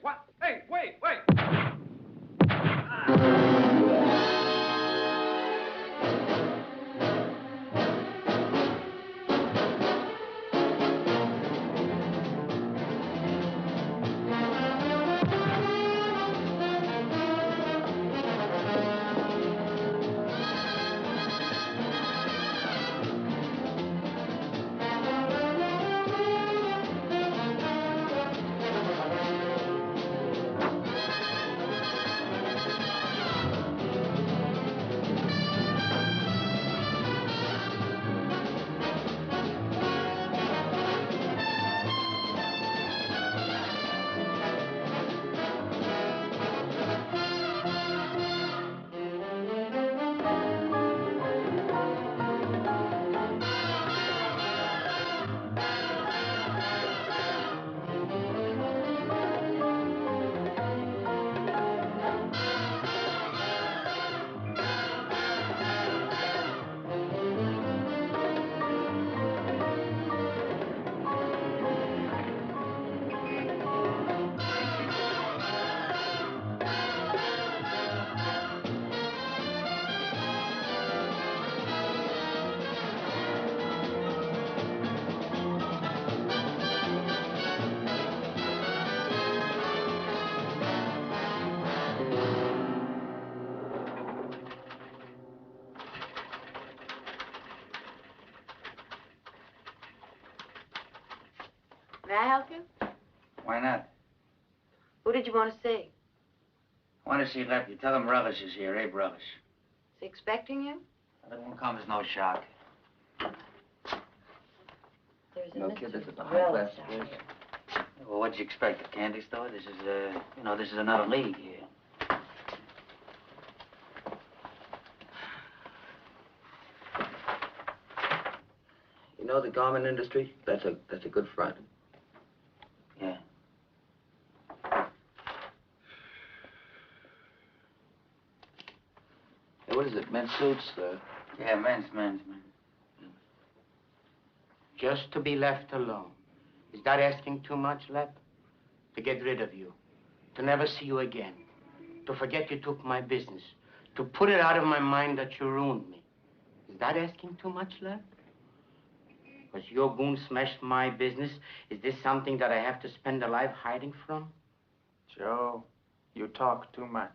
What? Hey, wait, wait! May I help you? Why not? Who did you want to see? I want to see Lepke. Tell him Rubbish is here, Abe Rubbish. Is he expecting you? That won't come as no shock. There's a No Mr. kid, this is a Wells high-class down place. here. Well, what'd you expect, a candy store? This is, this is another league here. You know the garment industry? That's a good front. Yeah. Hey, what is it? Men's suits? Yeah, men's. Just to be left alone. Is that asking too much, Lep? To get rid of you. To never see you again. To forget you took my business. To put it out of my mind that you ruined me. Is that asking too much, Lep? Because your goon smashed my business, is this something that I have to spend a life hiding from? Joe, you talk too much.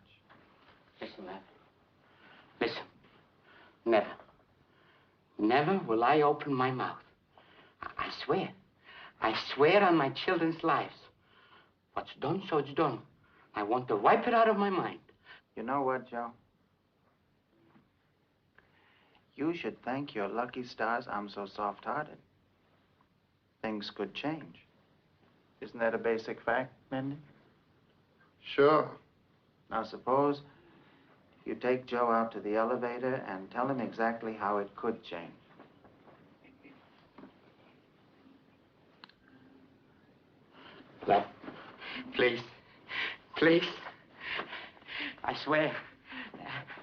Listen, Lep. Listen. Never. Never will I open my mouth. I swear. I swear on my children's lives. What's done, so it's done. I want to wipe it out of my mind. You know what, Joe? You should thank your lucky stars I'm so soft-hearted. Things could change. Isn't that a basic fact, Mindy? Sure. Now, suppose you take Joe out to the elevator and tell him exactly how it could change. Lep, please. Please. I swear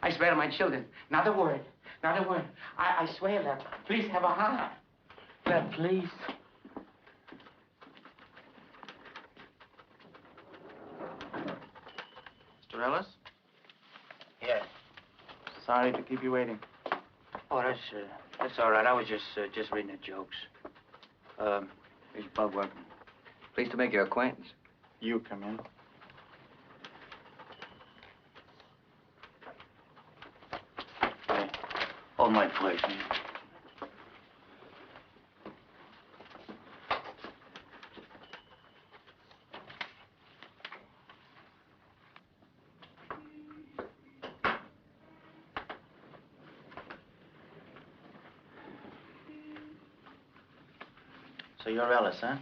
to my children, not a word. Not a word. I swear, Lep. Please have a heart. Lep, please. Mr. Ellis? Yeah. Sorry to keep you waiting. Oh, that's all right. I was just reading the jokes. Here's Bud Workman. Pleased to make your acquaintance. You come in. Hey, hold my place, man. So you're Ellis, huh?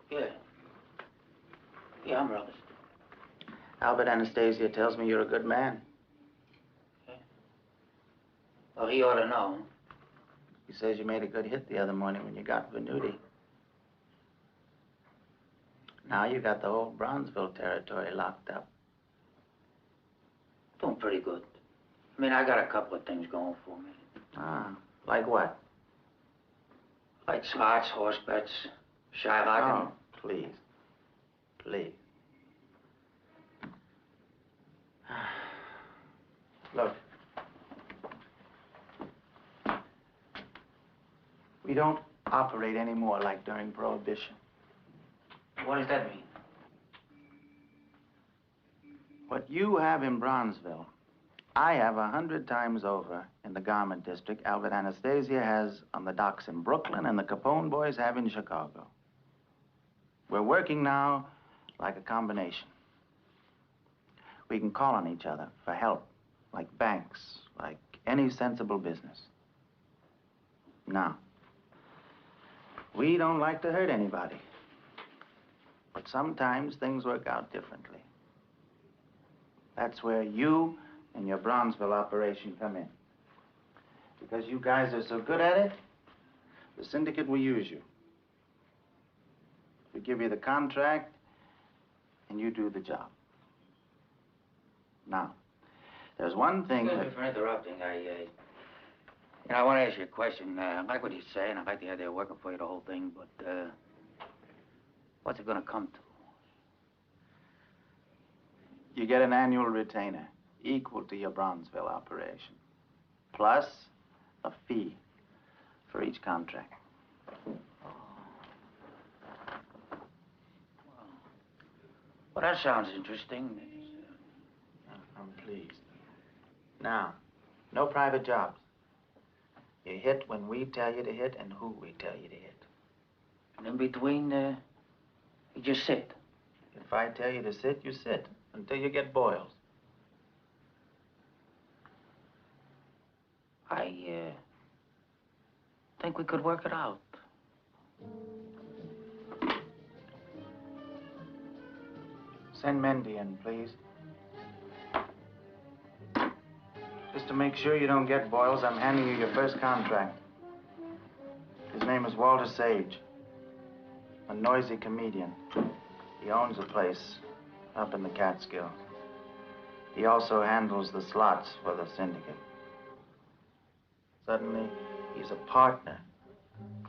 Yeah. Yeah, I'm Ellis. Albert Anastasia tells me you're a good man. Well, he ought to know. He says you made a good hit the other morning when you got Venuti. Now you got the whole Bronzeville territory locked up. Doing pretty good. I mean, I got a couple of things going for me. Ah, like what? Like slots, horse bets, Shylock. Oh, please. Please. Look. We don't operate anymore like during Prohibition. What does that mean? What you have in Bronzeville, I have 100 times over in the garment district. Albert Anastasia has on the docks in Brooklyn, and the Capone boys have in Chicago. We're working now like a combination. We can call on each other for help, like banks, like any sensible business. Now, we don't like to hurt anybody, but sometimes things work out differently. That's where you and your Bronzeville operation come in. Because you guys are so good at it, the syndicate will use you. We give you the contract, and you do the job. Now, there's one thing Excuse that... me for interrupting. I want to ask you a question. I like what you're saying. I like the idea of working for you, the whole thing, but, what's it gonna come to? You get an annual retainer equal to your Bronzeville operation, plus a fee for each contract. Well, that sounds interesting. I'm pleased. Now, no private jobs. You hit when we tell you to hit and who we tell you to hit. And in between, you just sit. If I tell you to sit, you sit until you get boils. I think we could work it out. Send Mendy in, please. Just to make sure you don't get boils, I'm handing you your first contract. His name is Walter Sage, a noisy comedian. He owns a place up in the Catskills. He also handles the slots for the syndicate. Suddenly, he's a partner.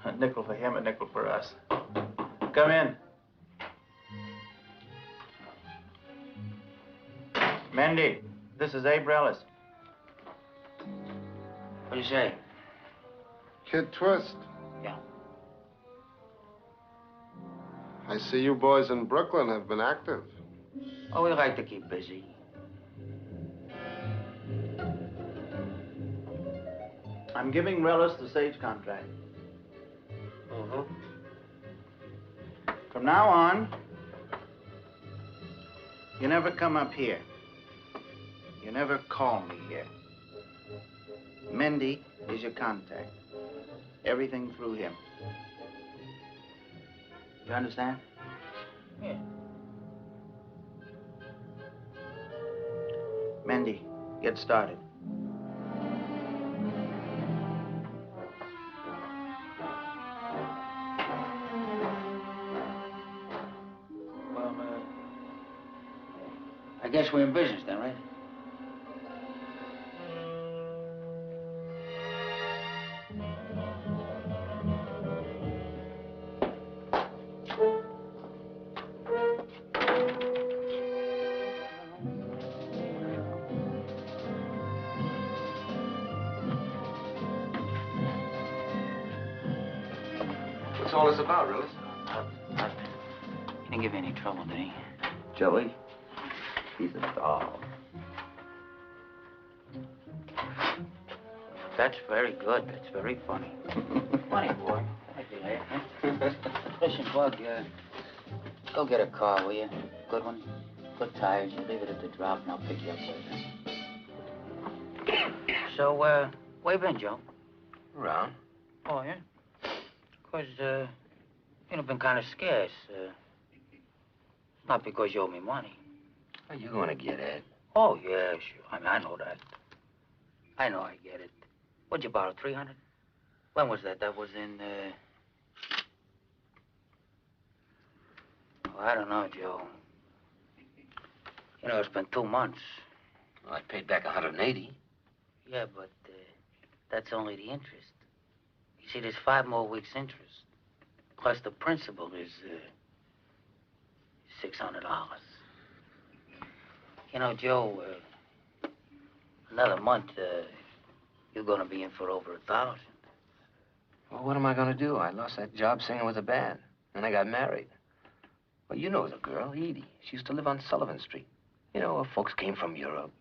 A nickel for him, a nickel for us. Come in. Mendy, this is Abe Rellis. What do you say? Kid Twist. Yeah. I see you boys in Brooklyn have been active. Oh, we like to keep busy. I'm giving Rellis the Sage contract. From now on, you never come up here. You never call me here. Mendy is your contact. Everything through him. You understand? Yeah. Mendy, get started. Well, I guess we're in business then, right? What's all this about, Willis? He didn't give you any trouble, did he? Joey, he's a doll. That's very good. That's very funny. Funny boy. I like to laugh, huh? Listen, Bug, go get a car, will you? Good one. Good tires. You leave it at the drop, and I'll pick you up later. So, where you been, Joe? Around. Oh, yeah? because, been kind of scarce. Not because you owe me money. Are you going to get it? Oh, yeah, sure. I know that. I know I get it. What'd you borrow, 300? When was that? That was in, Oh, I don't know, Joe. It's been 2 months. Well, I paid back 180. Yeah, but that's only the interest. You see, there's 5 more weeks' interest. Plus the principal is $600. Joe, another month, you're going to be in for over 1,000. Well, what am I going to do? I lost that job singing with a band. Then I got married. Well, you know the girl, Edie. She used to live on Sullivan Street. Her folks came from Europe.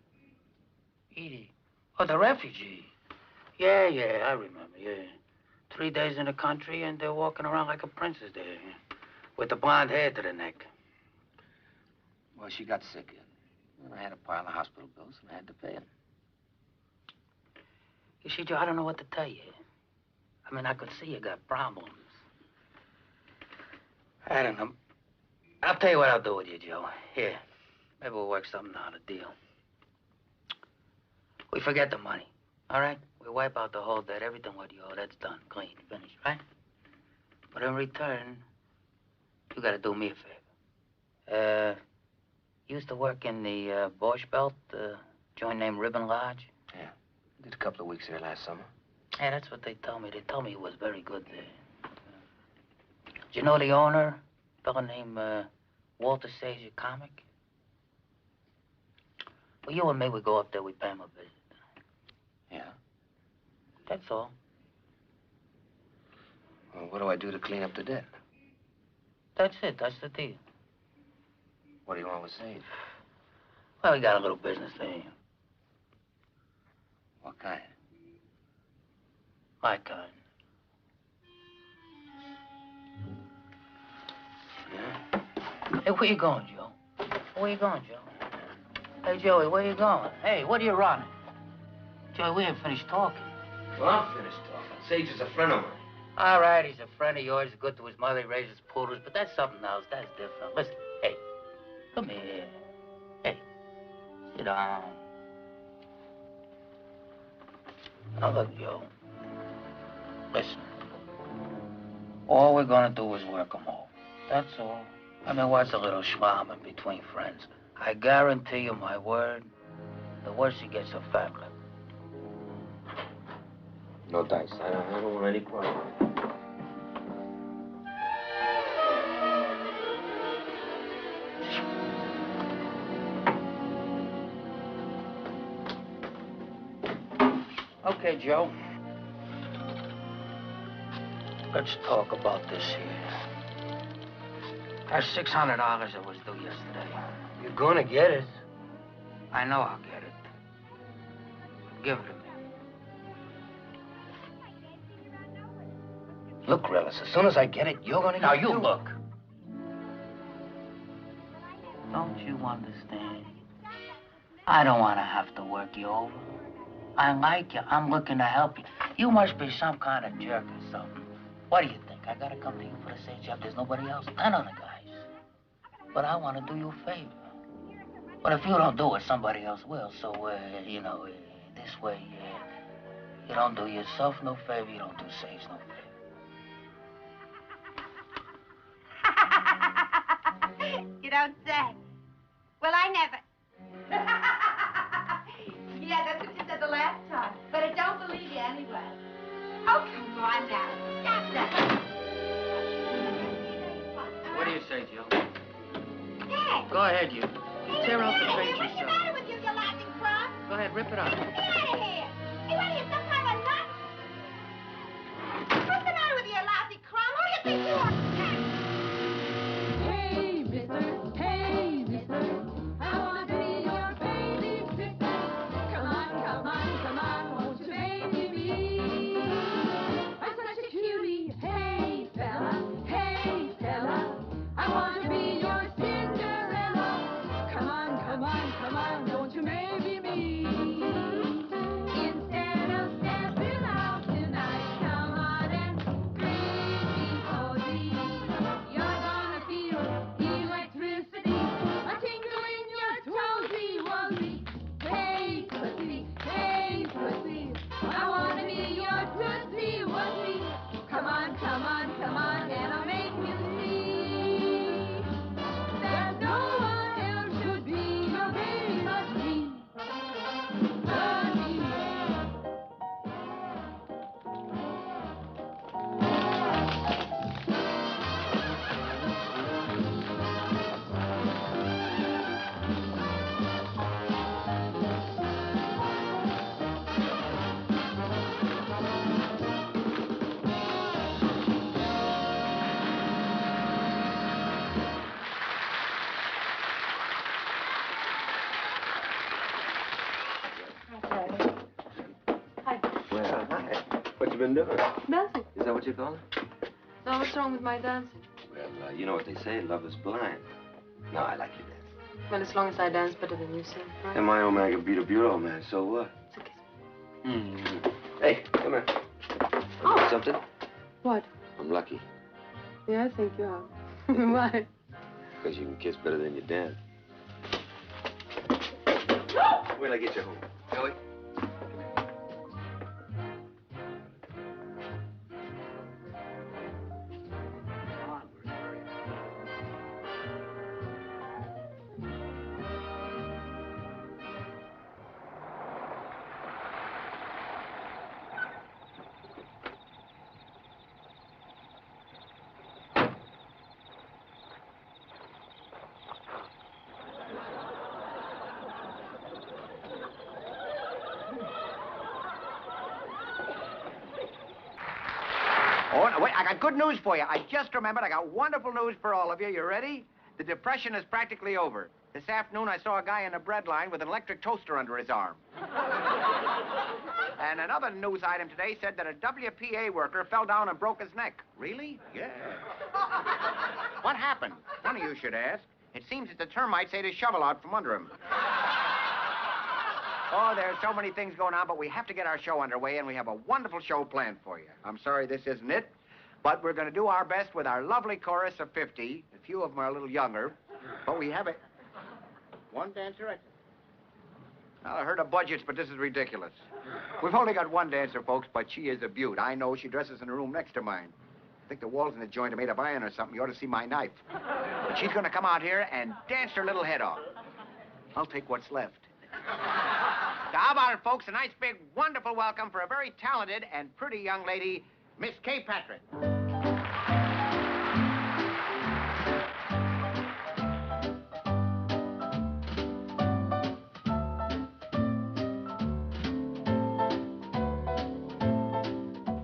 Edie? Oh, the refugee. Yeah, I remember, yeah. 3 days in the country, and they're walking around like a princess there, with the blonde hair to the neck. Well, she got sick, and I had a pile of hospital bills, and I had to pay them. You see, Joe, I don't know what to tell you. I could see you got problems. I don't know. I'll tell you what I'll do with you, Joe. Here, maybe we'll work something out, a deal. We forget the money, all right? We wipe out the whole debt, everything what you owe, that's done, clean, finished, right? But in return, you gotta do me a favor. You used to work in the Borscht Belt, joint named Ribbon Lodge? Yeah, did a couple of weeks there last summer. Yeah, that's what they told me. They told me it was very good there. Do you know the owner? A fellow named Walter Sager, comic? Well, you and me, we go up there, we pay him a visit. Yeah? That's all. Well, what do I do to clean up the debt? That's it. That's the deal. What do you want with Sage? Well, we got a little business there. What kind? My kind. Yeah? Hey, where you going, Joe? Where you going, Joe? Hey, Joey, where you going? Hey, what are you running? Joey, we ain't finished talking. Well, I'm finished talking. Sage is a friend of mine. All right, he's a friend of yours, good to his mother, he raises poodles, but that's something else. That's different. Listen, hey, come here. Hey, sit down. Now, look, Joe. Listen. All we're gonna do is work them over. That's all. What's a little schwarm in between friends? I guarantee you my word, the worse he gets a fat lip. No dice. I don't want any problem. Okay, Joe. Let's talk about this here. That's $600 that was due yesterday. You're gonna get it. I know I'll get it. Give it to me. Look, Rillis, as soon as I get it, you're gonna Now, get you it. look. Don't you understand? I don't want to have to work you over. I like you. I'm looking to help you. You must be some kind of jerk or something. What do you think? I gotta come to you for the same job. There's nobody else. None of the guys. But I want to do you a favor. But if you don't do it, somebody else will. So, this way, you don't do yourself no favor, you don't do Sage no favor. You don't say. Well, I never. Yeah, that's what you said the last time. But I don't believe you anyway. Oh, come on now. Stop that. What do you say, Joe? Hey! Go ahead, you. Hey, Tear out the hey, page what's the yourself. matter with you, you laughing crumb? Go ahead, rip it out. Get out of here. Hey, what are you, some kind of nut? What's the matter with you, lousy crumb? Who do you think you are? Hey, mister, I wanna be your baby sister. Come on, won't you baby me? I'm such a cutie, hey fella, I wanna be your Cinderella. Come on, don't you maybe me? Instead of stepping out tonight, come on and bring me been doing? Dancing. Is that what you call it? Now, what's wrong with my dancing? Well, you know what they say, love is blind. No, I like your dance. Well, as long as I dance better than you sing, right? And my old man can beat up your old man, so what? It's okay. Hey, come here. Oh. Something? What? I'm lucky. Yeah, I think you are. Why? Because you can kiss better than you dance. Wait till I get you home. Joey? Oh, no, wait, I got good news for you. I just remembered I got wonderful news for all of you. You ready? The Depression is practically over. This afternoon, I saw a guy in a bread line with an electric toaster under his arm. And another news item today said that a WPA worker fell down and broke his neck. Really? Yeah. What happened? None of you should ask. It seems that the termites ate his shovel out from under him. Oh, there's so many things going on, but we have to get our show underway, and we have a wonderful show planned for you. I'm sorry this isn't it, but we're going to do our best with our lovely chorus of 50. A few of them are a little younger, but we have it. One dancer? I heard of budgets, but this is ridiculous. We've only got one dancer, folks, but she is a beaut. I know she dresses in the room next to mine. I think the walls in the joint are made of iron or something. You ought to see my knife. But she's going to come out here and dance her little head off. I'll take what's left. So how about it, folks? A nice, big, wonderful welcome for a very talented and pretty young lady, Miss Kay Patrick.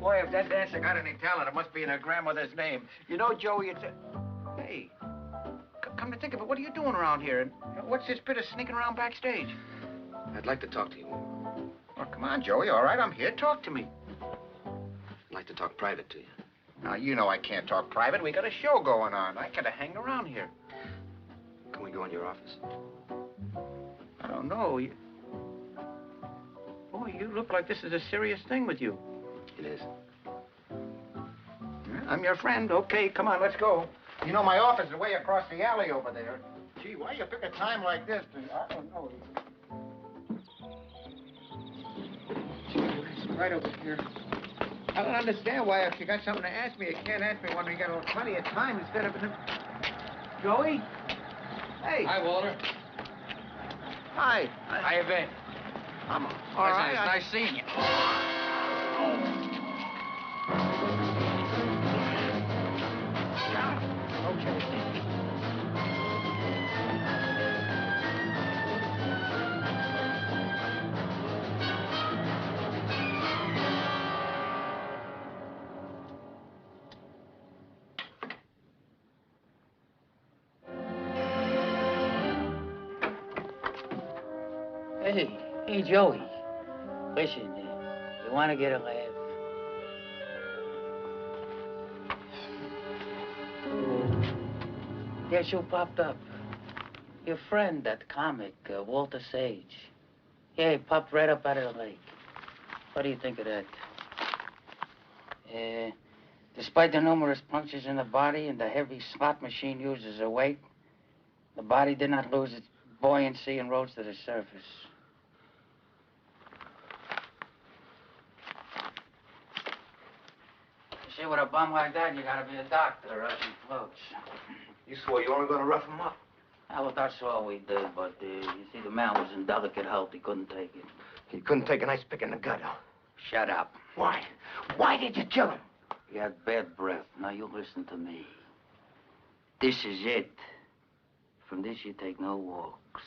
Boy, if that dancer got any talent, it must be in her grandmother's name. You know, Joey, it's a... Hey, come to think of it, what are you doing around here? And what's this bit of sneaking around backstage? I'd like to talk to you. Oh, come on, Joey. All right, I'm here. Talk to me. I'd like to talk private to you. Now, you know I can't talk private. We got a show going on. I gotta hang around here. Can we go in your office? I don't know. Boy, you look like this is a serious thing with you. It is. I'm your friend. Okay, come on, let's go. You know, my office is way across the alley over there. Gee, why you pick a time like this? I don't know. Right over here. I don't understand why if you got something to ask me, you can't ask me when we got plenty of time instead of... Joey? Hey. Hi, Walter. Hi. How you been? I'm all right. It's nice seeing you. Okay. Hey, Joey. Listen, you want to get a laugh? Guess who popped up? Your friend, that comic, Walter Sage. Yeah, he popped right up out of the lake. What do you think of that? Despite the numerous punctures in the body and the heavy slot machine used as a weight, the body did not lose its buoyancy and rose to the surface. See, with a bum like that, you gotta be a doctor, or else he floats. You swore you weren't going to rough him up. Well, that's all we did, but, you see, the man was in delicate health. He couldn't take it. He couldn't take a nice pick in the gut, huh? Shut up. Why? Why did you kill him? He had bad breath. Now, you listen to me. This is it. From this, you take no walks.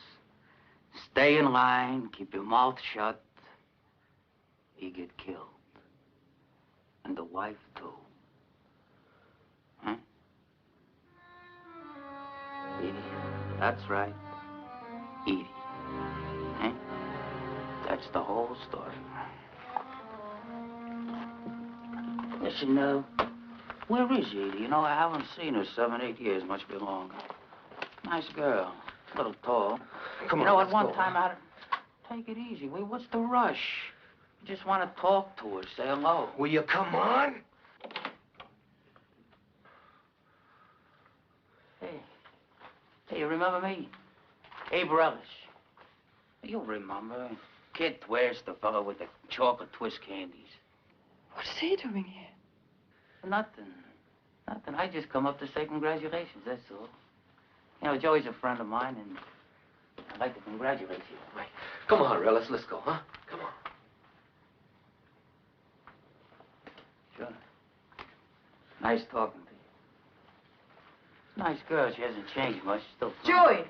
Stay in line, keep your mouth shut. He get killed. And the wife, too. Huh? Edie. That's right. Edie. Huh? That's the whole story. Listen, where is Edie? You know, I haven't seen her 7, 8 years, much be longer. Nice girl, a little tall. Come on, You know, let's at one go. time I... Take it easy. Wait, what's the rush? You just want to talk to her, say hello. Will you come on? Hey, you remember me? Abe Relish. You'll remember. Kid Twist, the fellow with the chocolate twist candies. What's he doing here? Nothing. Nothing. I just come up to say congratulations, that's all. You know, Joey's a friend of mine, and I'd like to congratulate you. Right. Come on, Relis, let's go, huh? Come on. Sure. Nice talking to you. Nice girl. She hasn't changed much. Still fine. Joey!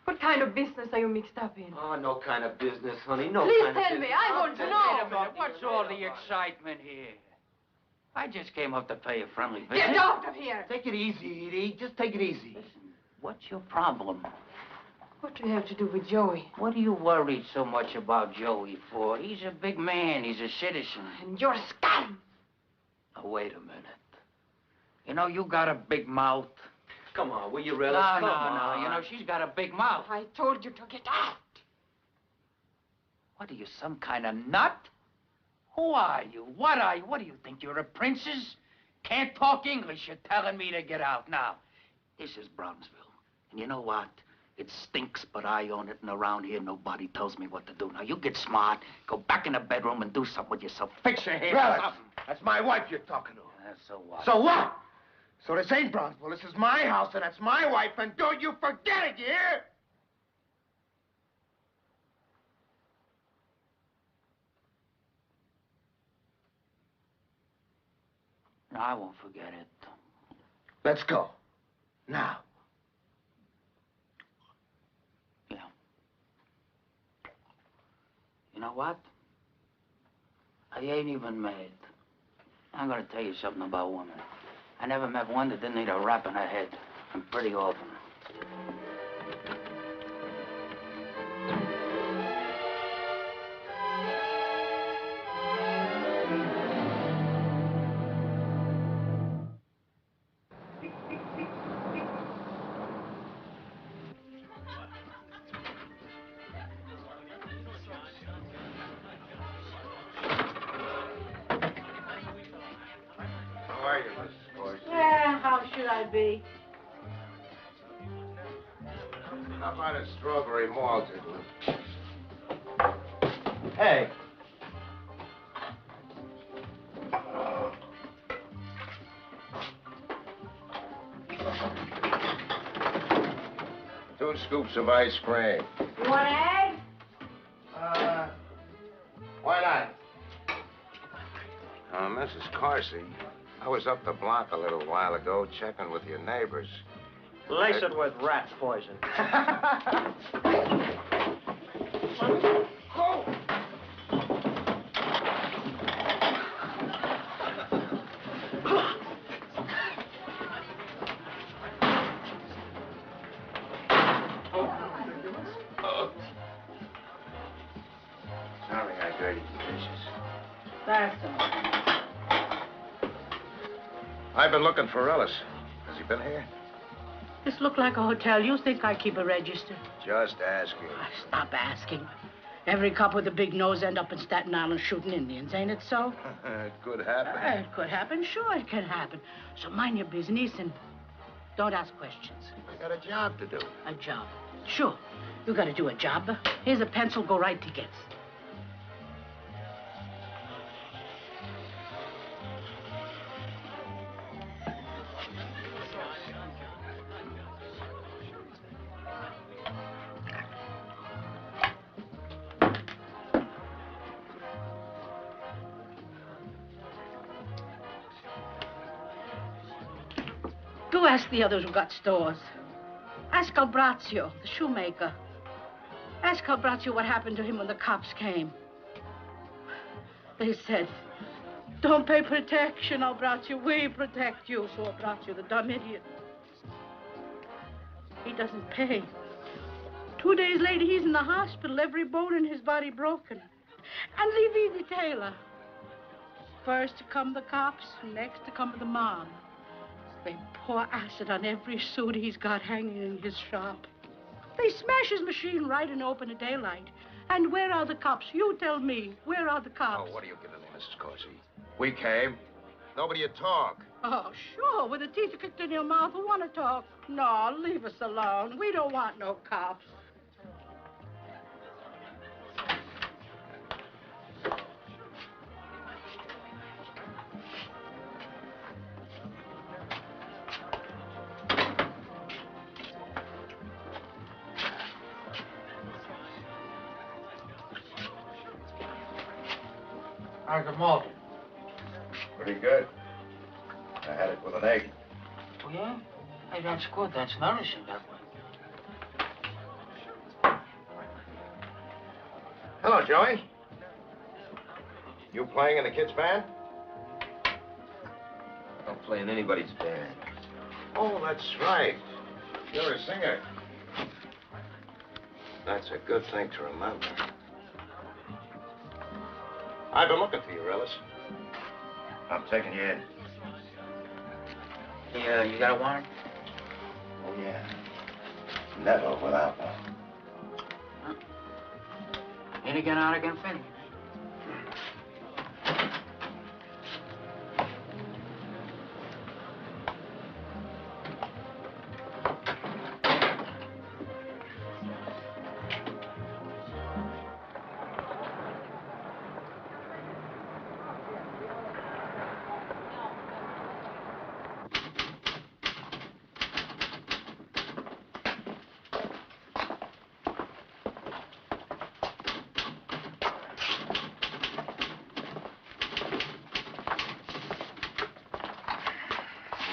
What kind of business are you mixed up in? Oh, no kind of business, honey. No Please kind of tell business. me. I want to Wait a know. minute. What's all the excitement here? I just came up to pay a friendly visit. Get out of here. Take it easy, Edie. Just take it easy. Listen, what's your problem? What do you have to do with Joey? What are you worried so much about Joey for? He's a big man. He's a citizen. And you're a scum. Now, wait a minute. You know, you got a big mouth. Come on, will you, Relis? No, Come no, on. no. You know, she's got a big mouth. I told you to get out. What are you, some kind of nut? Who are you? What are you? What do you think? You're a princess? Can't talk English. You're telling me to get out. Now, this is Brownsville. And you know what? It stinks, but I own it. And around here, nobody tells me what to do. Now, you get smart, go back in the bedroom and do something with yourself. Fix your hair or Relis, something. that's my wife you're talking to. So what? So what? So this ain't Brownsville. This is my house, and that's my wife, and don't you forget it, you hear? No, I won't forget it. Let's go. Now. Yeah. You know what? I ain't even mad. I'm gonna tell you something about women. I never met one that didn't need a rap in her head. I'm pretty open. How are you, Mrs. Horse? Yeah, how should I be? How about a strawberry malted one? Hey. Two scoops of ice cream. You want an egg? Why not? Mrs. Carsey, I was up the block a little while ago checking with your neighbors. Lace it with rat poison. Sorry I dirtied the dishes. That's all. I've been looking for Ellis. Has he been here? This look like a hotel. You think I keep a register? Just asking. Stop asking. Every cop with a big nose end up in Staten Island shooting Indians, ain't it so? It could happen. It could happen. Sure, it can happen. So mind your business and don't ask questions. I got a job to do. A job. Sure. You got to do a job. Here's a pencil. Go write tickets. Go ask the others who got stores. Ask Albrazio, the shoemaker. Ask Albrazio what happened to him when the cops came. They said, don't pay protection, Albrazio. We protect you. So Albrazio, the dumb idiot, he doesn't pay. 2 days later, he's in the hospital, every bone in his body broken. And leave Edie Taylor. First to come the cops, next to come the mob. They pour acid on every suit he's got hanging in his shop. They smash his machine right in open daylight. And where are the cops? You tell me. Where are the cops? Oh, what are you giving me, Mrs. Corsi? We came. Nobody would talk. Oh, sure. With the teeth kicked in your mouth, who want to talk? No, leave us alone. We don't want no cops. How's the malt? Pretty good. I had it with an egg. Oh, yeah? Hey, that's good. That's nourishing that way. Hello, Joey. You playing in the kids' band? I don't play in anybody's band. Oh, that's right. You're a singer. That's a good thing to remember. I've been looking for you, Relis. I'm taking you in. Yeah, you got a warrant? Oh, yeah. Never without one. Huh? In again, out again, Finn.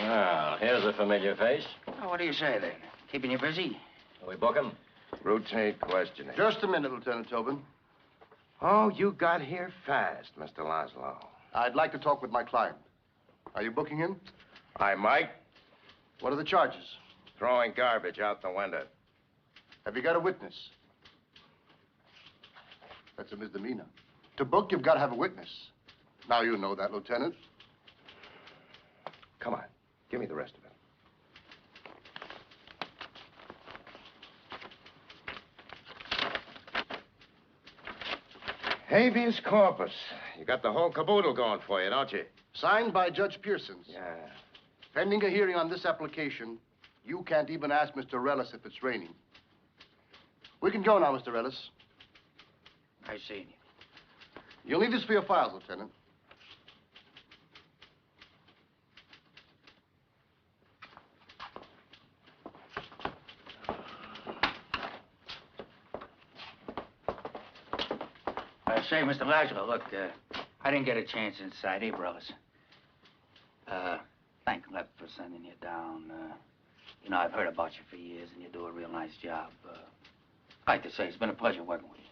Well, here's a familiar face. Oh, what do you say, then? Keeping you busy? Are we booking? Routine questioning. Just a minute, Lieutenant Tobin. Oh, you got here fast, Mr. Laszlo. I'd like to talk with my client. Are you booking him? Hi, Mike. What are the charges? Throwing garbage out the window. Have you got a witness? That's a misdemeanor. To book, you've got to have a witness. Now you know that, Lieutenant. Come on. Give me the rest of it. Habeas corpus. You got the whole caboodle going for you, don't you? Signed by Judge Pearsons. Yeah. Pending a hearing on this application, you can't even ask Mr. Relis if it's raining. We can go now, Mr. Relis. I seen you. You'll need this for your files, Lieutenant. Say, Mr. Laszlo, look, I didn't get a chance inside, eh, brothers? Thank Lep for sending you down. You know, I've heard about you for years, and you do a real nice job. I'd like to say it's been a pleasure working with you.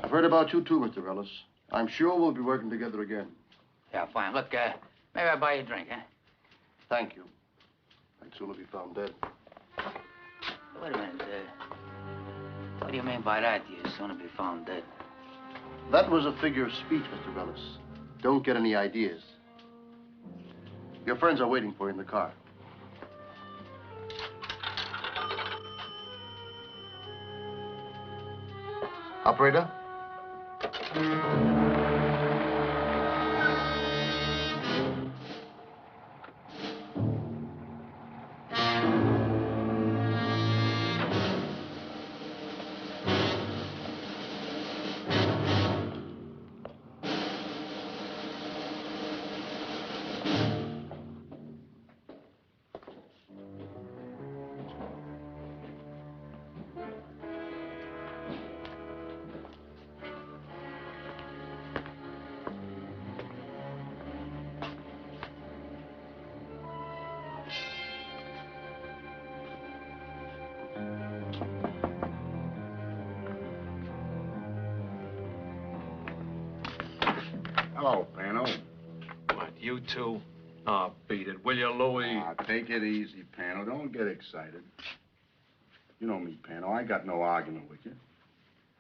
I've heard about you, too, Mr. Relis. I'm sure we'll be working together again. Yeah, fine. Look, maybe I'll buy you a drink, huh? Thank you. I'd sooner be found dead. Wait a minute, what do you mean by that? You sooner be found dead? That was a figure of speech, Mr. Relis. Don't get any ideas. Your friends are waiting for you in the car. Operator? Hello, Pano. What, you two? Oh, beat it, will you, Louie? Take it easy, Pano. Don't get excited. You know me, Pano. I got no argument with you.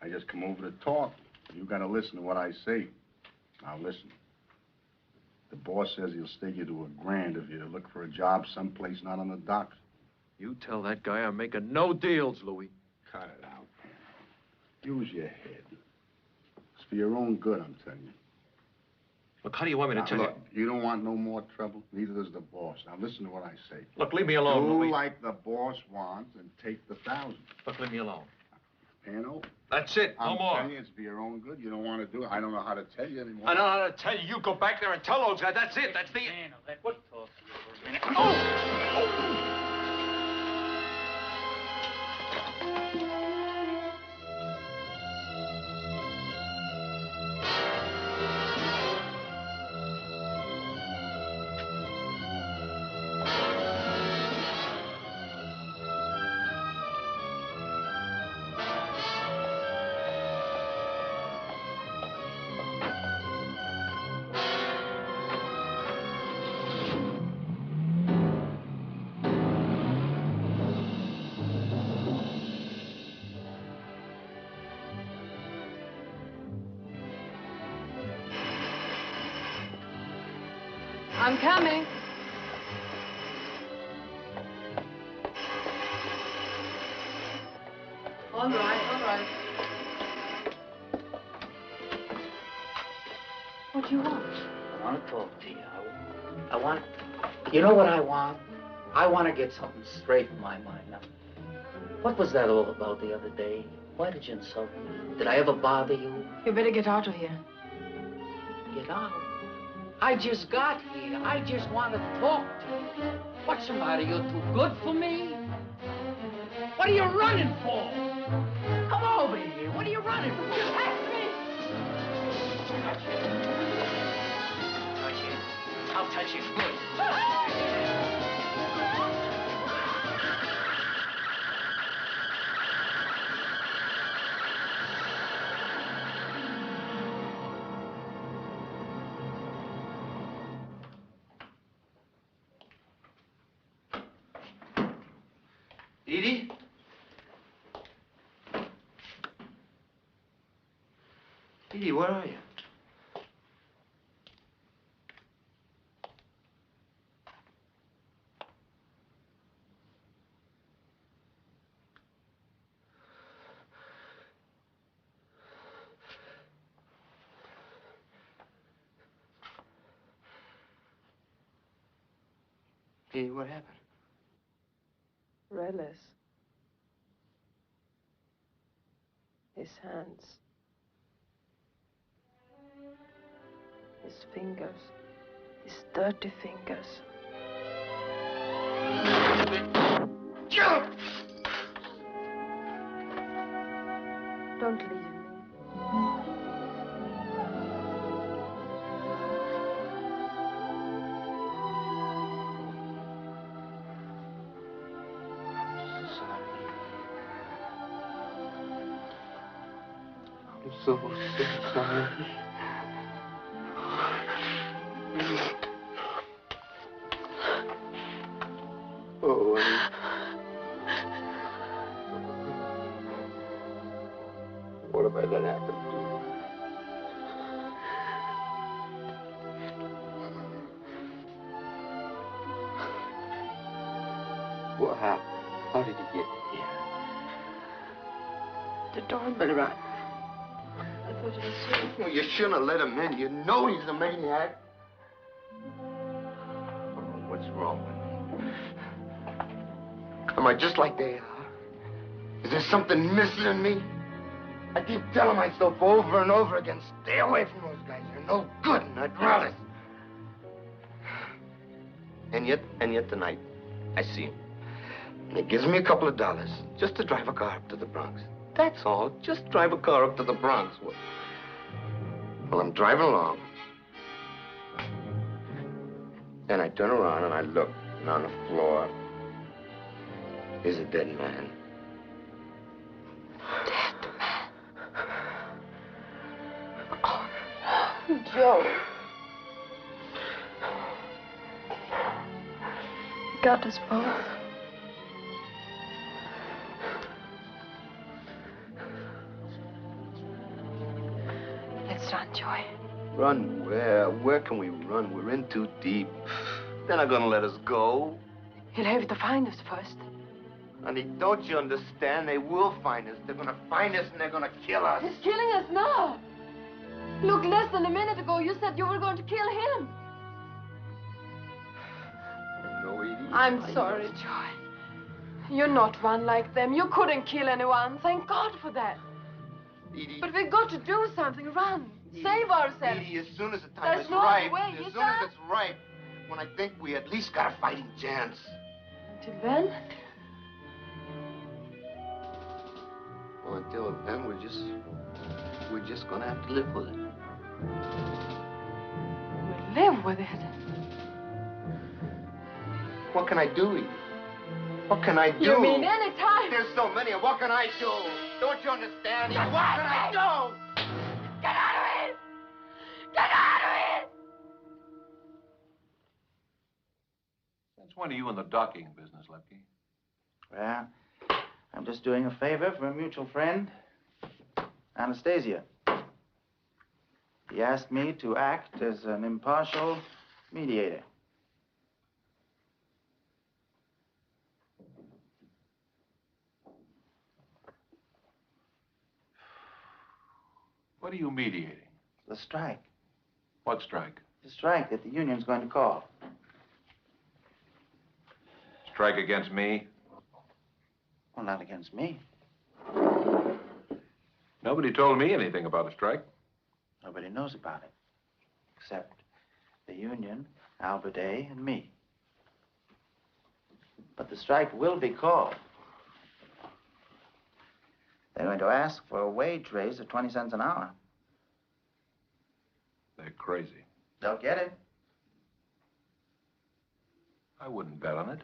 I just come over to talk. You gotta listen to what I say. Now listen. The boss says he'll stake you to $1,000 if you look for a job someplace not on the docks. You tell that guy I'm making no deals, Louis. Cut it out, man. Use your head. It's for your own good, I'm telling you. Look, how do you want me to tell Look, you don't want no more trouble? Neither does the boss. Now, listen to what I say. Look, leave me alone, Do Louis. like the boss wants and take the 1,000. Look, leave me alone. Pano? That's it. No more. I'm telling you, it's for your own good. You don't want to do it. I don't know how to tell you anymore. I know how to tell you. You go back there and tell those guys. That's it. That's the... Let's talk to you for a minute. Oh! I'm coming. All right, all right. What do you want? I want to talk to you. I want... You know what I want? I want to get something straight in my mind. Now, what was that all about the other day? Why did you insult me? Did I ever bother you? You better get out of here. Get out. I just got here. I just want to talk to you. What's the matter? You're too good for me? What are you running for? Come over here. What are you running for? You ask me. Touch it. Touch it. I'll touch it good. Edie? Edie, where are you? Edie, what happened? Relis. His hands. His fingers. His dirty fingers. Jump! Don't leave me. So sorry. Oh, what have I let happen to you? What happened? How did you get here? The doorbell rang. I thought you were asleep. Well, you shouldn't have let him in. You know he's a maniac. Oh, what's wrong with me? Am I just like they are? Is there something missing in me? I keep telling myself over and over again, stay away from those guys. They're no good and I'd rather. And yet tonight, I see him. And he gives me a couple of dollars just to drive a car up to the Bronx. That's all. Just drive a car up to the Bronx. Well, I'm driving along. And I turn around and I look, and on the floor is a dead man. Dead man. Oh, Joe. Got us both. Let's run, Joy. Run where? Where can we run? We're in too deep. They're not gonna let us go. He'll have to find us first. Honey, don't you understand? They will find us. They're gonna find us and they're gonna kill us. He's killing us now. Look, less than a minute ago, you said you were going to kill him. No, Edie. I'm sorry, Joy. You're not one like them. You couldn't kill anyone. Thank God for that. Edie. But we've got to do something. Run. Edie. Save ourselves. Edie, as soon as the time There's is no right, way, as is soon as it's right, when I think we at least got a fighting chance. Until then? Well, until then, we're just gonna have to live with it. We'll live with it. What can I do, Edie? What can I do? You mean any time? There's so many. What can I do? Don't you understand? What can I do? Get out of it! Get out of it! Since when are you in the docking business, Lepke? Well, I'm just doing a favor for a mutual friend, Anastasia. He asked me to act as an impartial mediator. What are you mediating? The strike. What strike? The strike that the union's going to call. Strike against me? Well, not against me. Nobody told me anything about a strike. Nobody knows about it. Except the union, Albert A., and me. But the strike will be called. They're going to ask for a wage raise of 20 cents an hour. They're crazy. They'll get it. I wouldn't bet on it.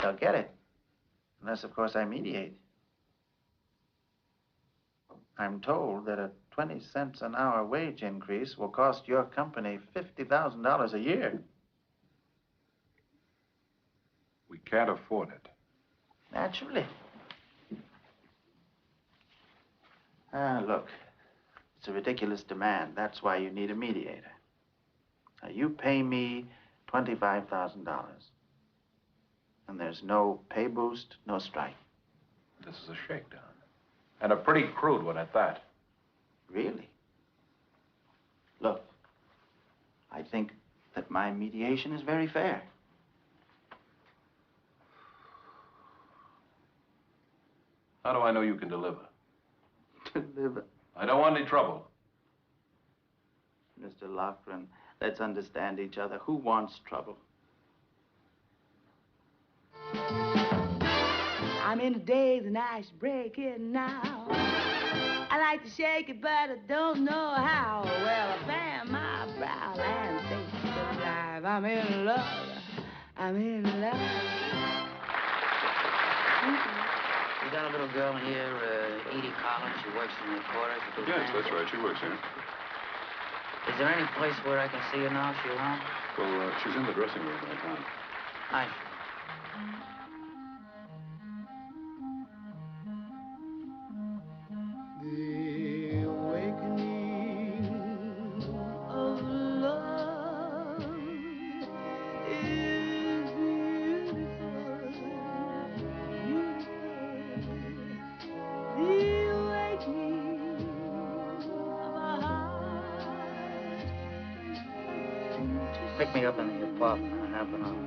They'll get it. Unless, of course, I mediate. I'm told that a 20 cents an hour wage increase will cost your company $50,000 a year. We can't afford it. Naturally. Look, it's a ridiculous demand. That's why you need a mediator. Now, you pay me $25,000. And there's no pay boost, no strike. This is a shakedown. And a pretty crude one at that. Really? Look, I think that my mediation is very fair. How do I know you can deliver? Deliver? I don't want any trouble. Mr. Loughran, let's understand each other. Who wants trouble? I'm in a daze and ice breaking now. I like to shake it, but I don't know how. Well, I fan my brow and say still alive. I'm in love. I'm in love. You got a little girl here, Edie Collins. She works in the quarters. Yes, that's right. She works here. Is there any place where I can see her now? Is she around? Well, she's in the dressing room right now. Hi. The awakening of love is beautiful. The awakening of a heart. Pick me up in the apartment in half an hour.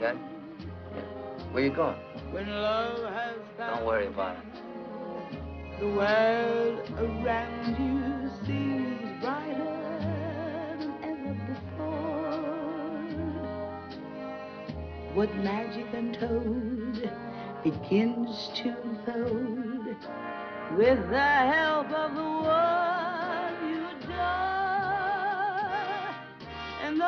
Got it? Yeah. Where you going? When love has Don't worry about it. the world around you seems brighter than ever before. What magic untold begins to unfold with the help of the one you adore. And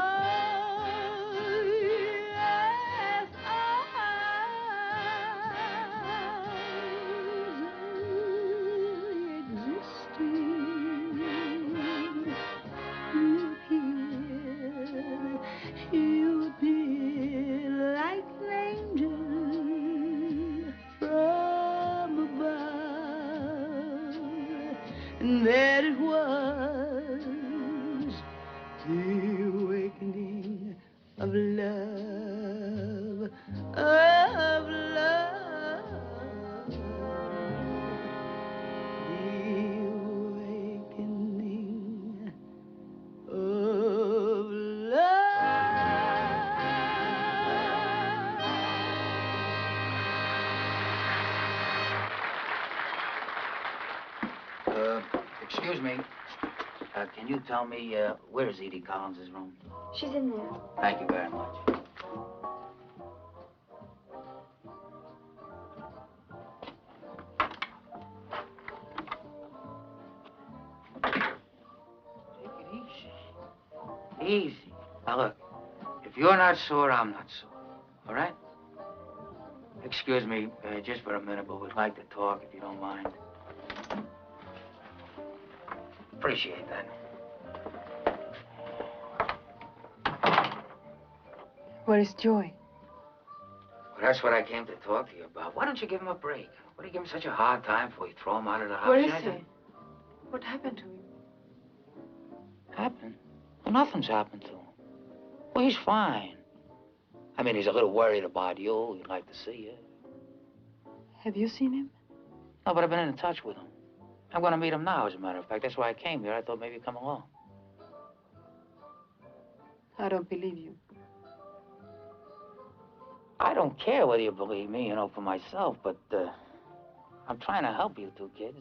you'd be like an angel from above. And there it was. Excuse me. Can you tell me, where is Edie Collins' room? She's in there. Thank you very much. Take it easy. Easy. Now, look, if you're not sore, I'm not sore. All right? Excuse me, just for a minute, but we'd like to talk, if you don't mind. Appreciate that. Where is Joy? Well, that's what I came to talk to you about. Why don't you give him a break? What do you give him such a hard time for? You throw him out of the house? Where is he? What happened to him? Happened? Well, nothing's happened to him. Well, he's fine. I mean, he's a little worried about you. He'd like to see you. Have you seen him? No, but I've been in touch with him. I'm going to meet him now, as a matter of fact. That's why I came here. I thought maybe you'd come along. I don't believe you. I don't care whether you believe me, you know, for myself, but I'm trying to help you two kids.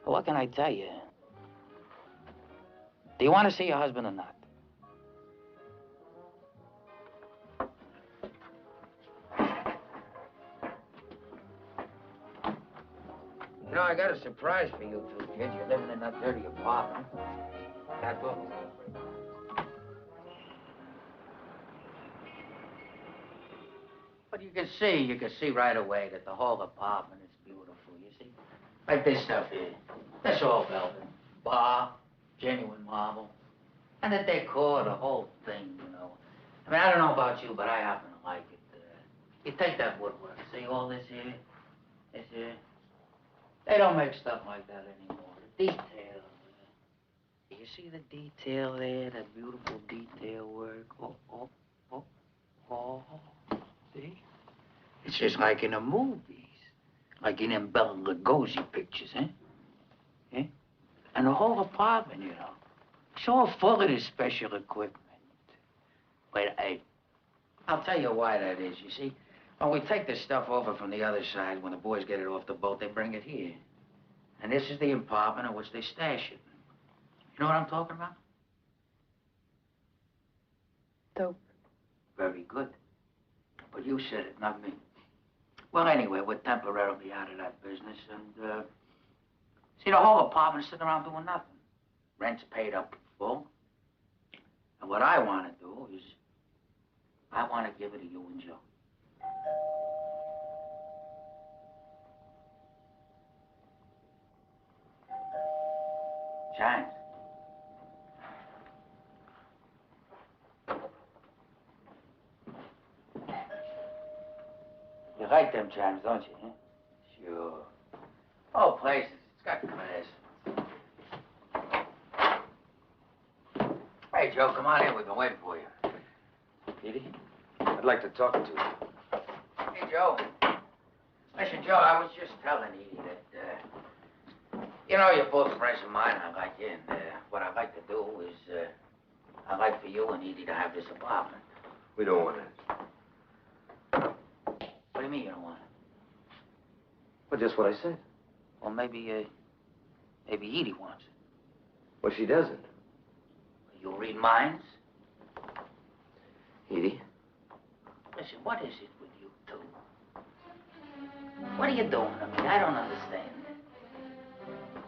What can I tell you? Do you want to see your husband or not? You know, I got a surprise for you two kids. You're living in that dirty apartment. That book. But you can see right away that the whole apartment is beautiful, you see? Like this stuff here. That's all velvet. Bar, genuine marble. And the decor, the whole thing, you know. I mean, I don't know about you, but I happen to like it. You take that woodwork, see all this here? This here? They don't make stuff like that anymore. The detail. You see the detail there? That beautiful detail work? Oh. See? It's just like in the movies. Like in them Bela Lugosi pictures, eh? Eh? And the whole apartment, you know. It's all full of this special equipment. Wait, hey, I'll tell you why that is, you see. When we take this stuff over from the other side, when the boys get it off the boat, they bring it here. And this is the apartment in which they stash it. You know what I'm talking about? Dope. Very good. But you said it, not me. Well, anyway, we're temporarily out of that business, and, see, the whole apartment's sitting around doing nothing. Rent's paid up in full. And what I want to do is, I want to give it to you and Joe. James. You like them chimes, don't you, huh? Sure. Oh, places. It's got class. Hey, Joe, come on in. We've been waiting for you. Edie, I'd like to talk to you. Hey, Joe. Listen, Joe, I was just telling Edie that, you know, you're both friends of mine. I like you, and what I'd like to do is, I'd like for you and Edie to have this apartment. We don't want it. What do you mean you don't want it? Well, just what I said. Well, maybe Edie wants it. Well, she doesn't. You read minds? Edie? Listen, what is it with you two? What are you doing to me? I don't understand.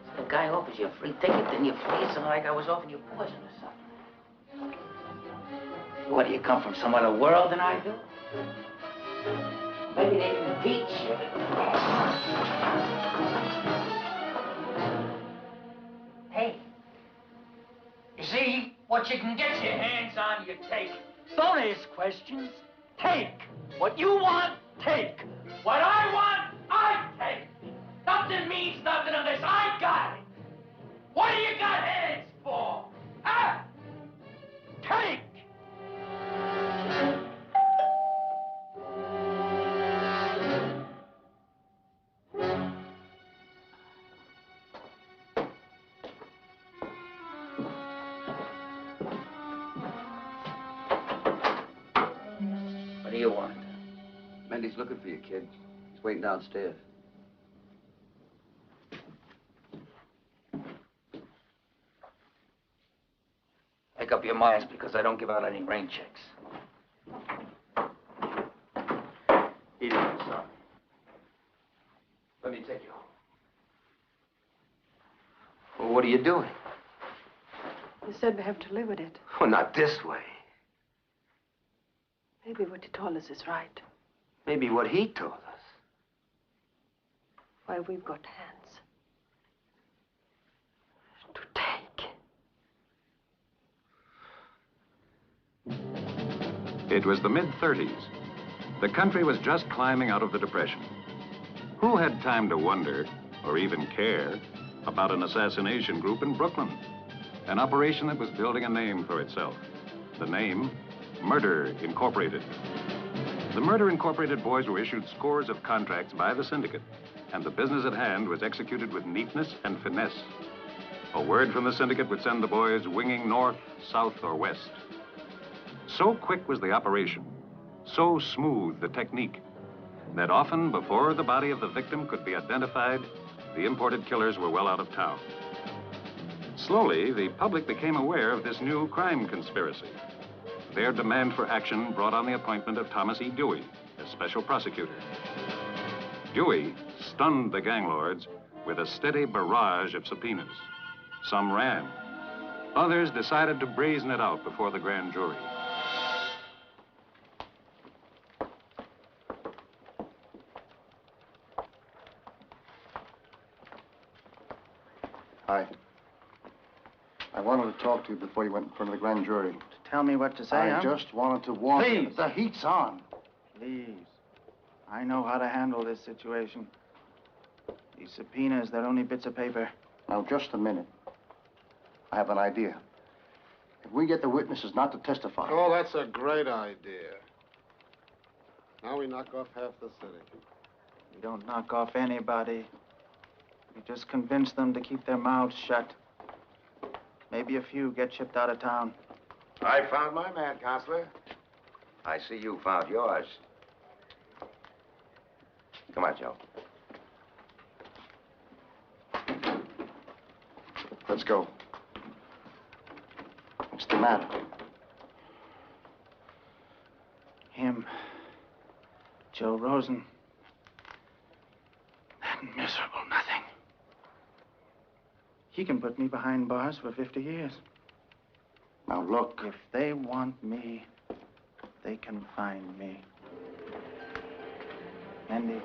So the guy offers you a free ticket, then you freeze him like I was offering you poison or something. What, do you come from some other world than I do? Maybe they didn't teach you. Hey, you see, what you can get your hands on, you take. Don't ask questions. Take. What you want, take. What I want, I take. Nothing means nothing unless I got it. What do you got hands for? Huh? Take. What do you want? Mendy's looking for you, kid. He's waiting downstairs. your miles because I don't give out any rain checks. Edie, I'm sorry. Let me take you home. Well, what are you doing? You said we have to live with it. Well, not this way. Maybe what he told us is right. Maybe what he told us. Why, we've got hands to take. It was the mid-30s. The country was just climbing out of the Depression. Who had time to wonder, or even care, about an assassination group in Brooklyn? An operation that was building a name for itself. The name, Murder Incorporated. The Murder Incorporated boys were issued scores of contracts by the syndicate, and the business at hand was executed with neatness and finesse. A word from the syndicate would send the boys winging north, south, or west. So quick was the operation, so smooth the technique, that often before the body of the victim could be identified, the imported killers were well out of town. Slowly, the public became aware of this new crime conspiracy. Their demand for action brought on the appointment of Thomas E. Dewey as special prosecutor. Dewey stunned the gang lords with a steady barrage of subpoenas. Some ran. Others decided to brazen it out before the grand jury. Hi. I wanted to talk to you before you went in front of the grand jury. To tell me what to say, I just wanted to warn you. Please. The heat's on. Please. I know how to handle this situation. These subpoenas, they're only bits of paper. Now, just a minute. I have an idea. If we get the witnesses not to testify... Oh, that's a great idea. Now we knock off half the city. We don't knock off anybody. We just convince them to keep their mouths shut. Maybe a few get shipped out of town. I found my man, Counselor. I see you found yours. Come on, Joe. Let's go. What's the matter? Him. Joe Rosen. That miserable nothing. He can put me behind bars for 50 years. Now, look. If they want me, they can find me. Andy.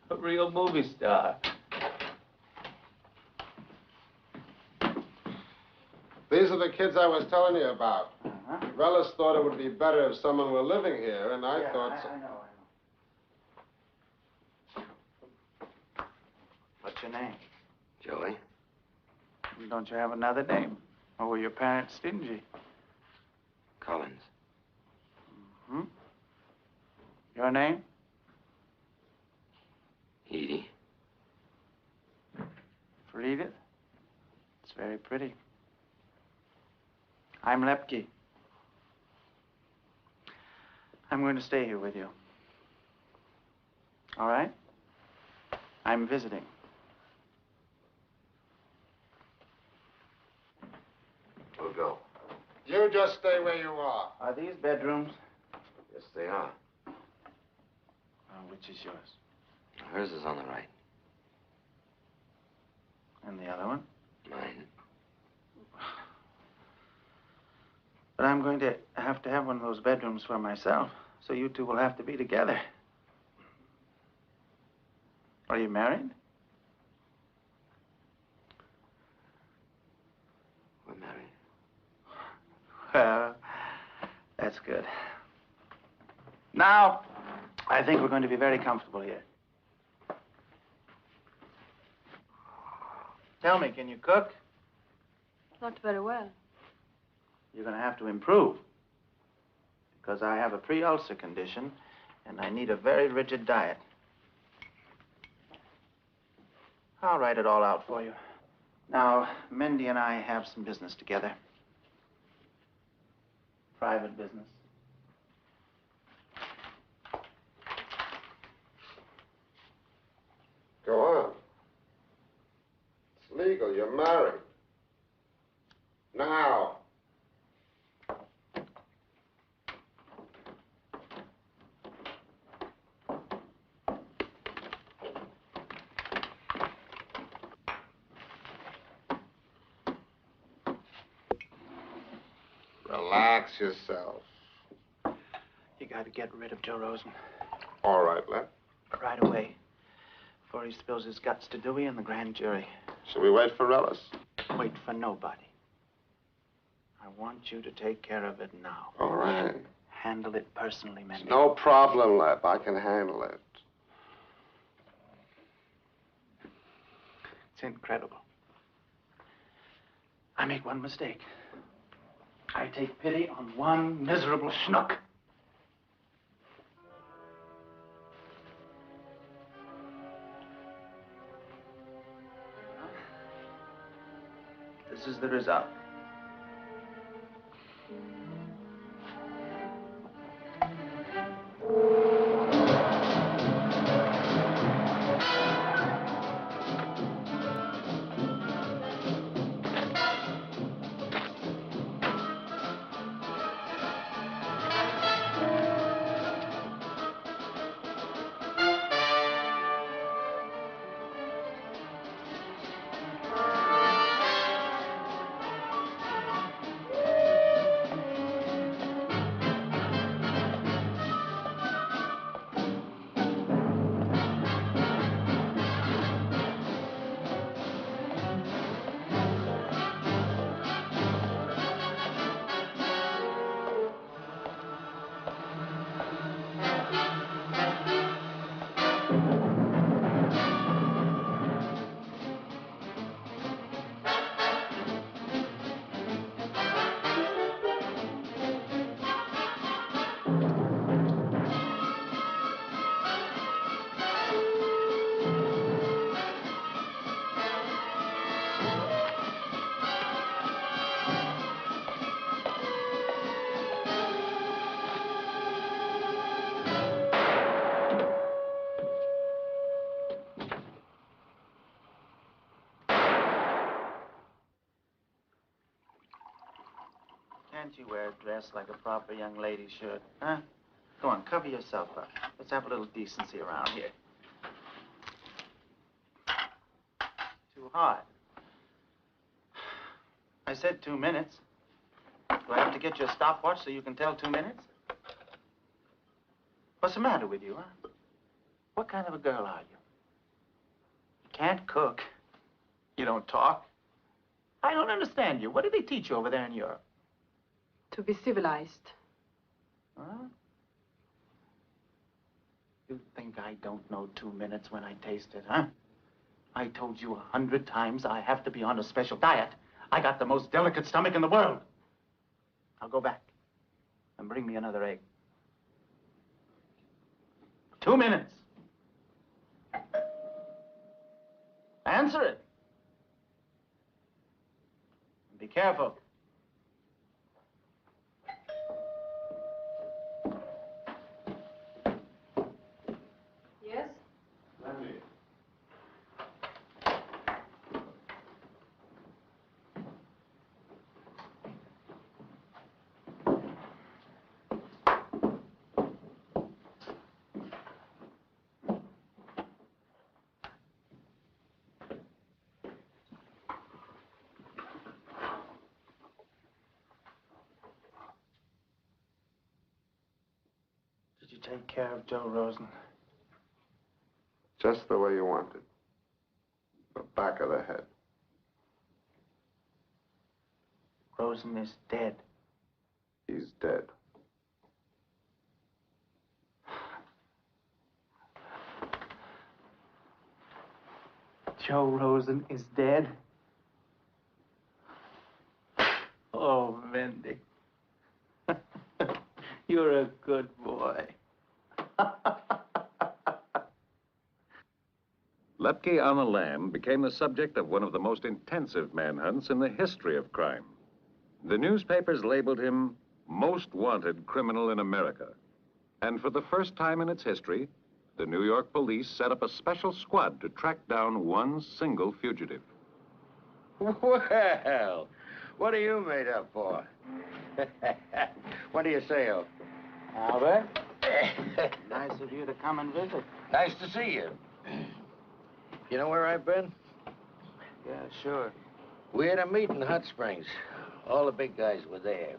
A real movie star. These are the kids I was telling you about. Relis thought it would be better if someone were living here, and I thought... I know. What's your name? Joey. Don't you have another name? Or were your parents stingy? Collins. Hmm? Your name? Edie. For Edith? It's very pretty. I'm Lepke. I'm going to stay here with you. All right? I'm visiting. We'll go. You just stay where you are. Are these bedrooms? Yes, they are. Which is yours? Hers is on the right. And the other one? Mine. But I'm going to have one of those bedrooms for myself, so you two will have to be together. Are you married? We're married. Well, that's good. Now, I think we're going to be very comfortable here. Tell me, can you cook? Not very well. You're going to have to improve. Because I have a pre-ulcer condition, and I need a very rigid diet. I'll write it all out for you. Now, Mindy and I have some business together. Private business. Go on. It's legal. You're married. Now. Relax yourself. You got to get rid of Joe Rosen. All right, Lep. Right away. Before he spills his guts to Dewey and the grand jury. Shall we wait for Ellis? Wait for nobody. I want you to take care of it now. All right. Handle it personally, Mindy. No problem, Lep. I can handle it. It's incredible. I make one mistake. I take pity on one miserable schnook. This is the result. Can't you wear a dress like a proper young lady should, huh? Go on, cover yourself up. Let's have a little decency around here. Too hard. I said 2 minutes. Do I have to get you a stopwatch so you can tell 2 minutes? What's the matter with you, huh? What kind of a girl are you? You can't cook. You don't talk. I don't understand you. What did they teach you over there in Europe? To be civilized. Huh? You think I don't know 2 minutes when I taste it, huh? I told you 100 times I have to be on a special diet. I got the most delicate stomach in the world. I'll go back and bring me another egg. 2 minutes. Answer it. And be careful. Yes? Wendy. Did you take care of Joe Rosen? Just the way you wanted. The back of the head. Rosen is dead. He's dead. Joe Rosen is dead? Oh, Mindy. You're a good boy. Lepke on the lam became the subject of one of the most intensive manhunts in the history of crime. The newspapers labeled him most wanted criminal in America. And for the first time in its history, the New York police set up a special squad to track down one single fugitive. Well, what are you made up for? What do you say, Oak? Albert? Nice of you to come and visit. Nice to see you. You know where I've been? Yeah, sure. We had a meeting in Hot Springs. All the big guys were there.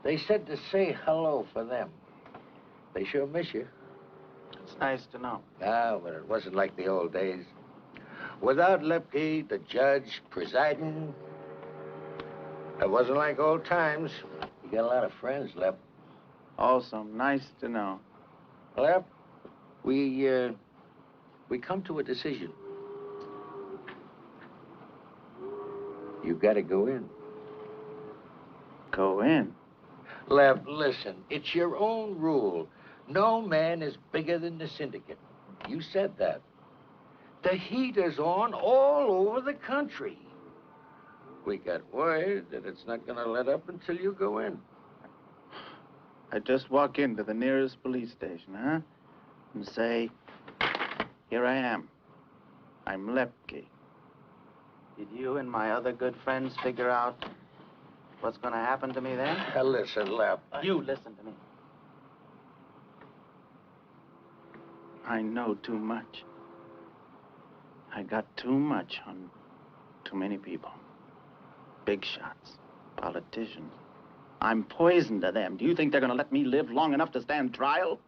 They said to say hello for them. They sure miss you. It's nice to know. Ah, but it wasn't like the old days. Without Lepke, the judge, presiding, it wasn't like old times. You got a lot of friends, Lep. Awesome. Nice to know. Lep, we come to a decision. You've got to go in. Go in? Lep, listen, it's your own rule. No man is bigger than the syndicate. You said that. The heat is on all over the country. We got word that it's not going to let up until you go in. I just walk into the nearest police station, huh? And say, here I am. I'm Lepke. Did you and my other good friends figure out what's going to happen to me then? Listen, Lep. You listen to me. I know too much. I got too much on too many people. Big shots, politicians. I'm poison to them. Do you think they're going to let me live long enough to stand trial?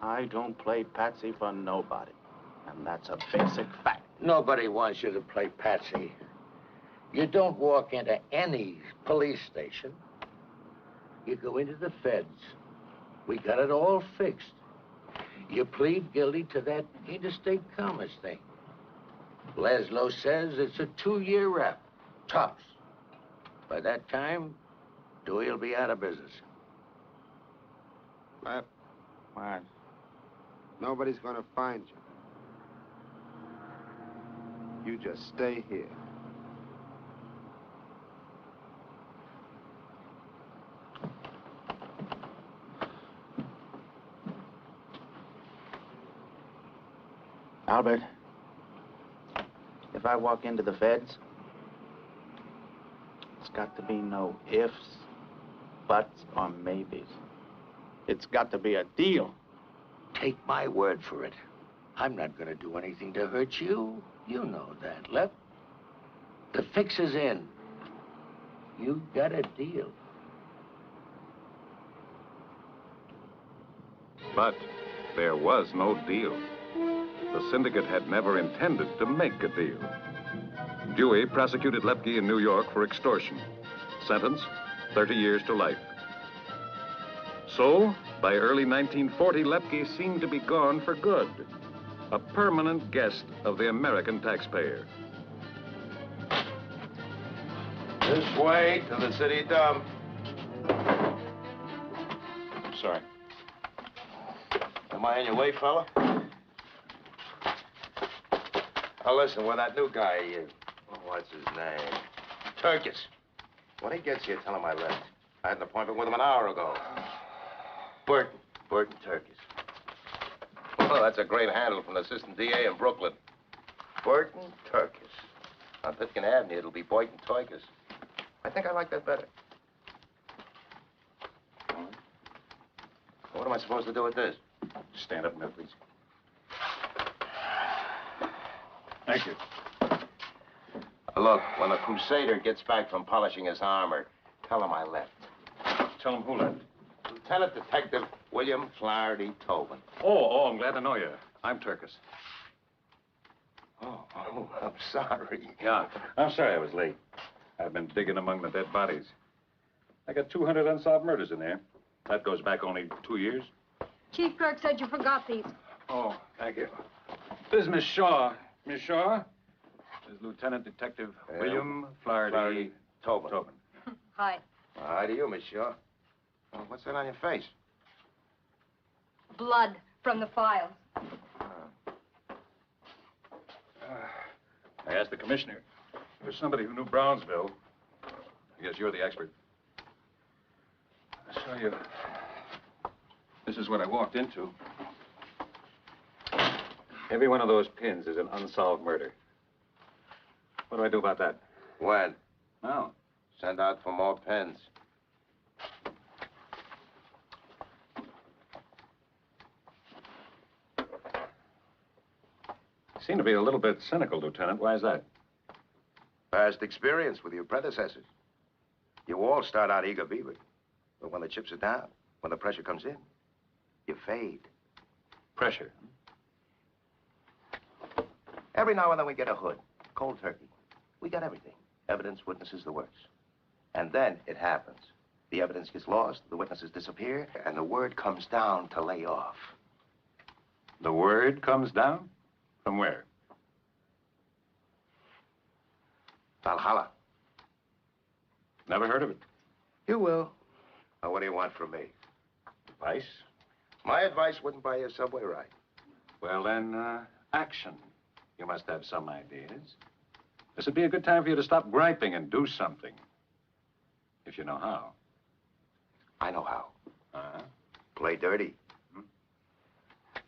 I don't play patsy for nobody. And that's a basic fact. Nobody wants you to play patsy. You don't walk into any police station. You go into the feds. We got it all fixed. You plead guilty to that interstate commerce thing. Laszlo says it's a 2-year rap, tops. By that time, Dewey will be out of business. Lep, What? nobody's going to find you. You just stay here. Albert, if I walk into the feds, it's got to be no ifs, buts, or maybes. It's got to be a deal. Take my word for it. I'm not going to do anything to hurt you. You know that, Lep. The fix is in. You got a deal. But there was no deal. The syndicate had never intended to make a deal. Dewey prosecuted Lepke in New York for extortion. Sentence, 30 years to life. So, by early 1940, Lepke seemed to be gone for good. A permanent guest of the American taxpayer. This way to the city dump. Sorry. Am I in your way, fella? Now listen, where that new guy, what's his name? Turkis. When he gets here, tell him I left. I had an appointment with him an hour ago. Burton Turkis. Oh, that's a great handle from the assistant DA in Brooklyn. Burton Turkis. On Pitkin Avenue, it'll be Boynton Turkis. I think I like that better. What am I supposed to do with this? Stand up, now, please. Thank you. Look, when the Crusader gets back from polishing his armor, tell him I left. Tell him who left? Lieutenant Detective William Flaherty Tobin. Oh, I'm glad to know you. I'm Turkis. Oh, I'm sorry. Yeah, I'm sorry I was late. I've been digging among the dead bodies. I got 200 unsolved murders in there. That goes back only 2 years. Chief clerk said you forgot these. Oh, thank you. This is Miss Shaw. Miss Shaw, is Lieutenant Detective William Flaherty Tobin. Hi. Hi to you, Miss Shaw. Oh, what's that on your face? Blood from the files. I asked the commissioner. There's somebody who knew Brownsville. I guess you're the expert. I'll show you. This is what I walked into. Every one of those pins is an unsolved murder. What do I do about that? When? Now. Send out for more pens. You seem to be a little bit cynical, Lieutenant. Why is that? Past experience with your predecessors. You all start out eager beaver. But when the chips are down, when the pressure comes in, you fade. Pressure. Every now and then we get a hood. Cold turkey. We got everything. Evidence, witnesses, the works. And then it happens. The evidence gets lost, the witnesses disappear, and the word comes down to lay off. The word comes down? From where? Valhalla. Never heard of it. You will. Now, what do you want from me? Advice? My advice wouldn't buy you a subway ride. Well, then, action. You must have some ideas. This would be a good time for you to stop griping and do something. If you know how. I know how. Uh-huh. Play dirty.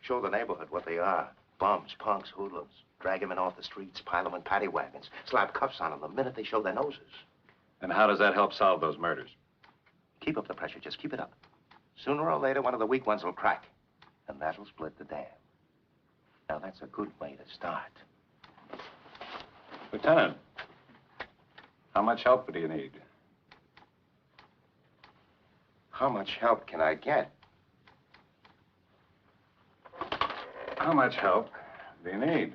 Show the neighborhood what they are. Bums, punks, hoodlums. Drag them in off the streets, pile them in paddy wagons, slap cuffs on them the minute they show their noses. And how does that help solve those murders? Keep up the pressure. Just keep it up. Sooner or later, one of the weak ones will crack. And that'll split the dam. Now, that's a good way to start. Lieutenant, how much help do you need? How much help can I get? How much help do you need?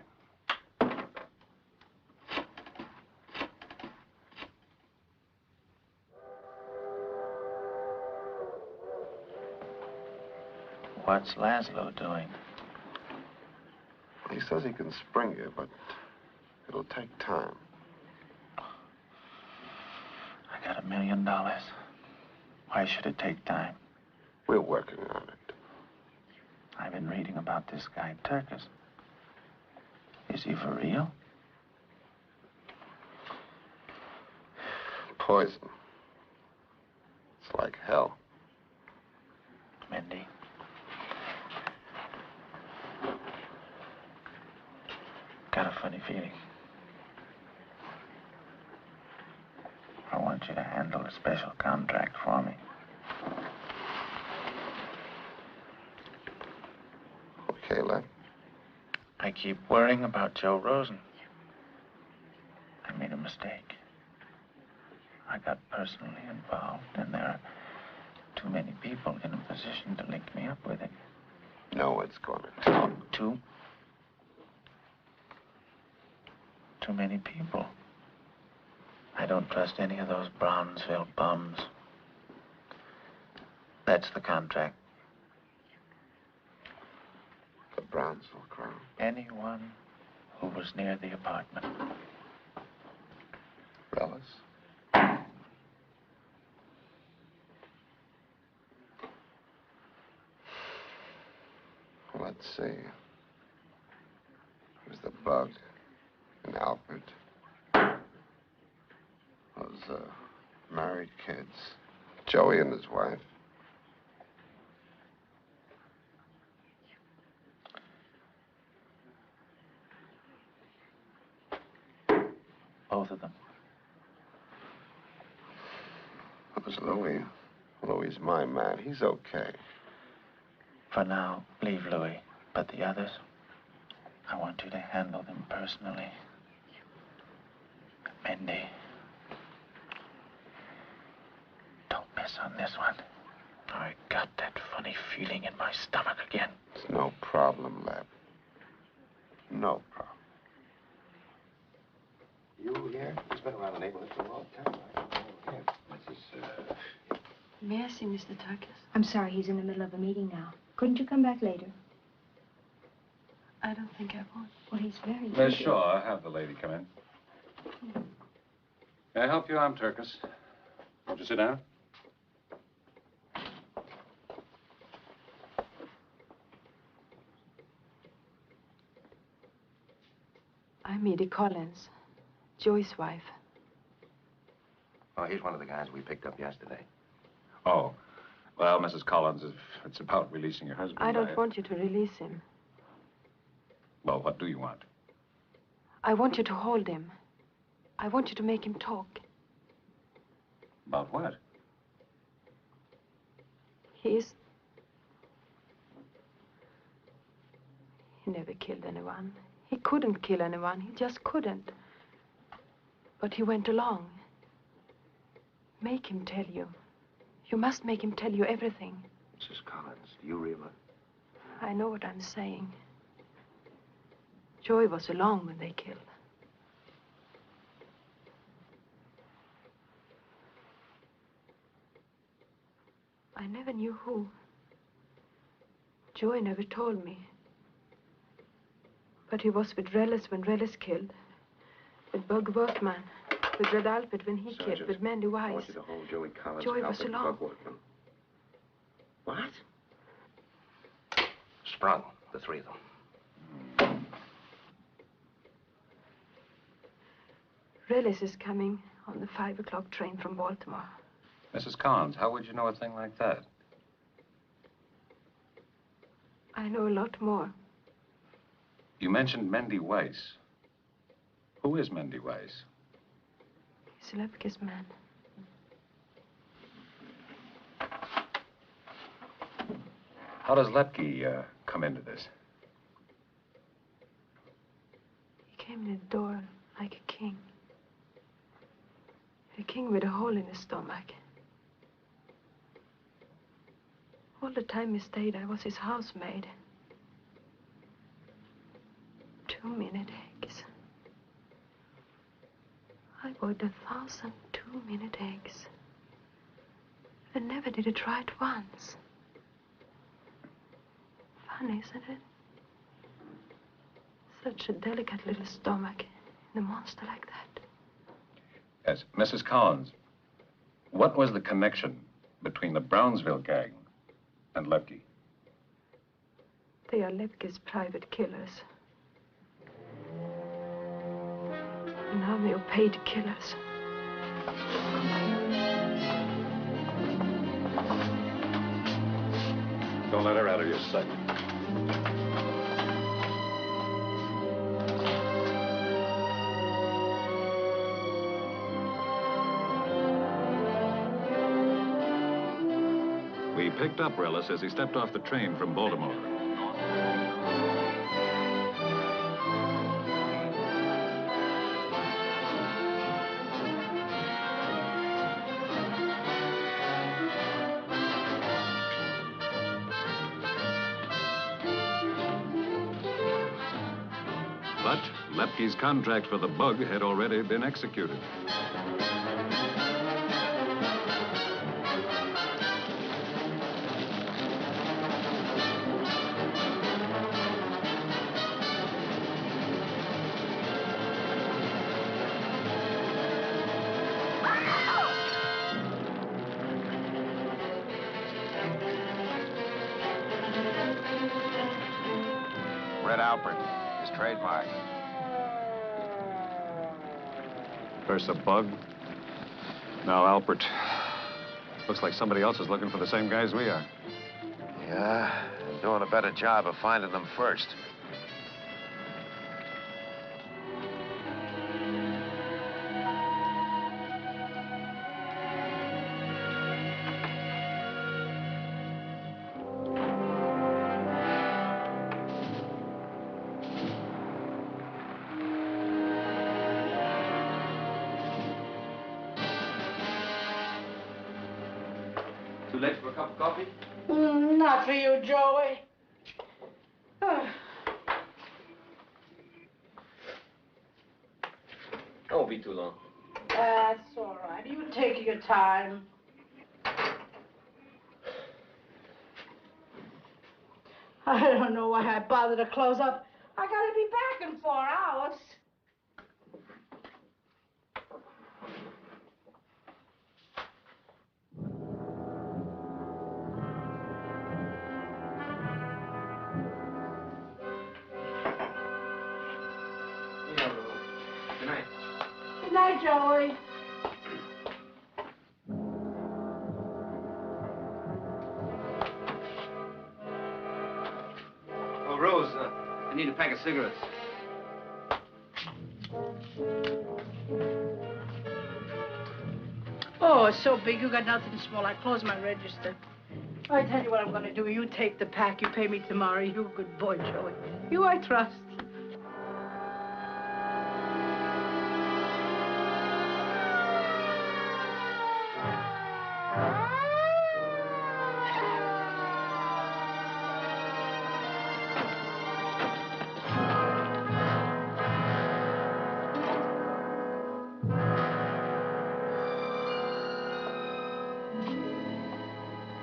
What's Laszlo doing? He says he can spring you, but it'll take time. I got $1 million. Why should it take time? We're working on it. I've been reading about this guy, Turkus. Is he for real? Poison. It's like hell. Mindy. Got a funny feeling. I want you to handle a special contract for me. Okay, Lep. I keep worrying about Joe Rosen. I made a mistake. I got personally involved, and there are too many people in a position to link me up with it. No, it's gonna take. Too many people. I don't trust any of those Brownsville bums. That's the contract. The Brownsville crowd. Anyone who was near the apartment. Relis? Let's see. There's the Bug and Albert. Those, married kids. Joey and his wife. Both of them. There's Louis. Louis's my man. He's okay. For now, leave Louis. But the others, I want you to handle them personally. Mindy, don't miss on this one. I got that funny feeling in my stomach again. It's no problem, Lep. No problem. You here? He's been around the neighborhood for a long time, right? What's his, May I see Mr. Turkus? I'm sorry, he's in the middle of a meeting now. Couldn't you come back later? I don't think I would. Well, he's very Miss busy. Shaw, have the lady come in. May I help you? I'm Turkis. Won't you sit down? I'm Edie Collins, Joey's wife. Oh, he's one of the guys we picked up yesterday. Oh. Well, Mrs. Collins, if it's about releasing your husband... I don't want you to release him. Well, what do you want? I want you to hold him. I want you to make him talk. About what? He never killed anyone. He couldn't kill anyone. He just couldn't. But he went along. Make him tell you. You must make him tell you everything. Mrs. Collins, do you realize? I know what I'm saying. Joey was along when they killed. I never knew who. Joey never told me. But he was with Relis when Relis killed. With Bug Workman. With Red Alpert when he killed. With Mandy Wise. I want you to hold Joey Collins. Joey was Alfred along. Bug Workman. What? Sprung, the three of them. Relis is coming on the 5 o'clock train from Baltimore. Mrs. Collins, how would you know a thing like that? I know a lot more. You mentioned Mandy Weiss. Who is Mandy Weiss? He's Lepke's man. How does Lepke come into this? He came in the door like a king. A king with a hole in his stomach. All the time he stayed, I was his housemaid. 2-minute eggs. I bought 1,000 2-minute eggs. And never did it right once. Funny, isn't it? Such a delicate little stomach in a monster like that. Yes, Mrs. Collins, what was the connection between the Brownsville gang and Lepke? They are Lepke's private killers. An army of paid killers. Don't let her out of your sight. We picked up Relis as he stepped off the train from Baltimore. But Lepke's contract for the bug had already been executed. Red Alpert, his trademark. First the bug, now Alpert. Looks like somebody else is looking for the same guys we are. Yeah, doing a better job of finding them first. Too late for a cup of coffee? Not for you, Joey. Won't be too long. That's all right. You take your time. I don't know why I bothered to close up. I gotta be back in 4 hours. night. Good night, Joey. Oh, Rose, I need a pack of cigarettes. Oh, it's so big, you got nothing small. I closed my register. I tell you what I'm gonna do. You take the pack, you pay me tomorrow. You a good boy, Joey. You I trust.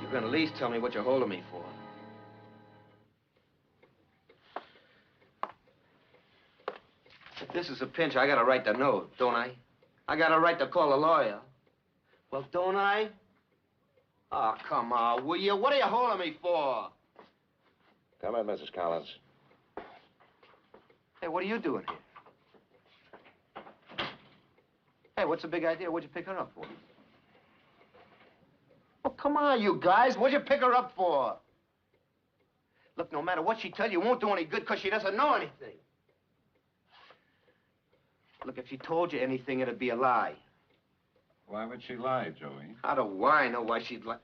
You can at least tell me what you're holding me for. If this is a pinch, I got a right to know, don't I? I got a right to call a lawyer. Well, don't I? Oh, come on, will you? What are you holding me for? Come in, Mrs. Collins. Hey, what are you doing here? Hey, what's the big idea? What'd you pick her up for? Oh, come on, you guys. What'd you pick her up for? Look, no matter what she tells you, it won't do any good because she doesn't know anything. Look, if she told you anything, it'd be a lie. Why would she lie, Joey? How do I know why she'd lie?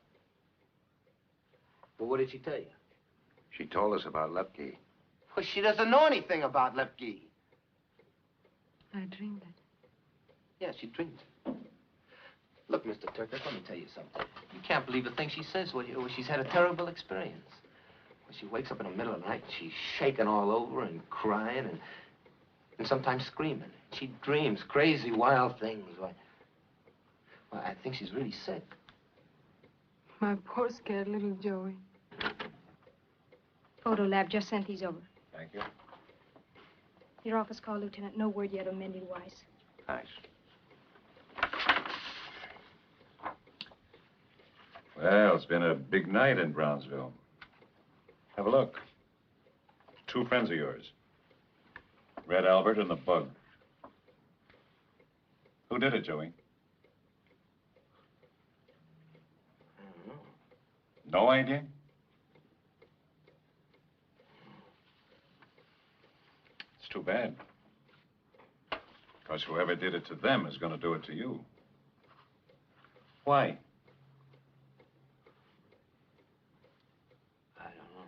Well, what did she tell you? She told us about Lepke. Well, she doesn't know anything about Lepke. I dreamed it. Yeah, she dreamed it. Look, Mr. Turkett, let me tell you something. You can't believe the things she says when she's had a terrible experience. When she wakes up in the middle of the night, she's shaking all over and crying and sometimes screaming. She dreams crazy, wild things. Well, I think she's really sick. My poor scared little Joey. Photo lab just sent these over. Thank you. Your office call, Lieutenant. No word yet on Mindy Weiss. Thanks. Well, it's been a big night in Brownsville. Have a look. 2 friends of yours. Red Albert and the Bug. Who did it, Joey? I don't know. No idea? It's too bad. Because whoever did it to them is going to do it to you. Why? I don't know.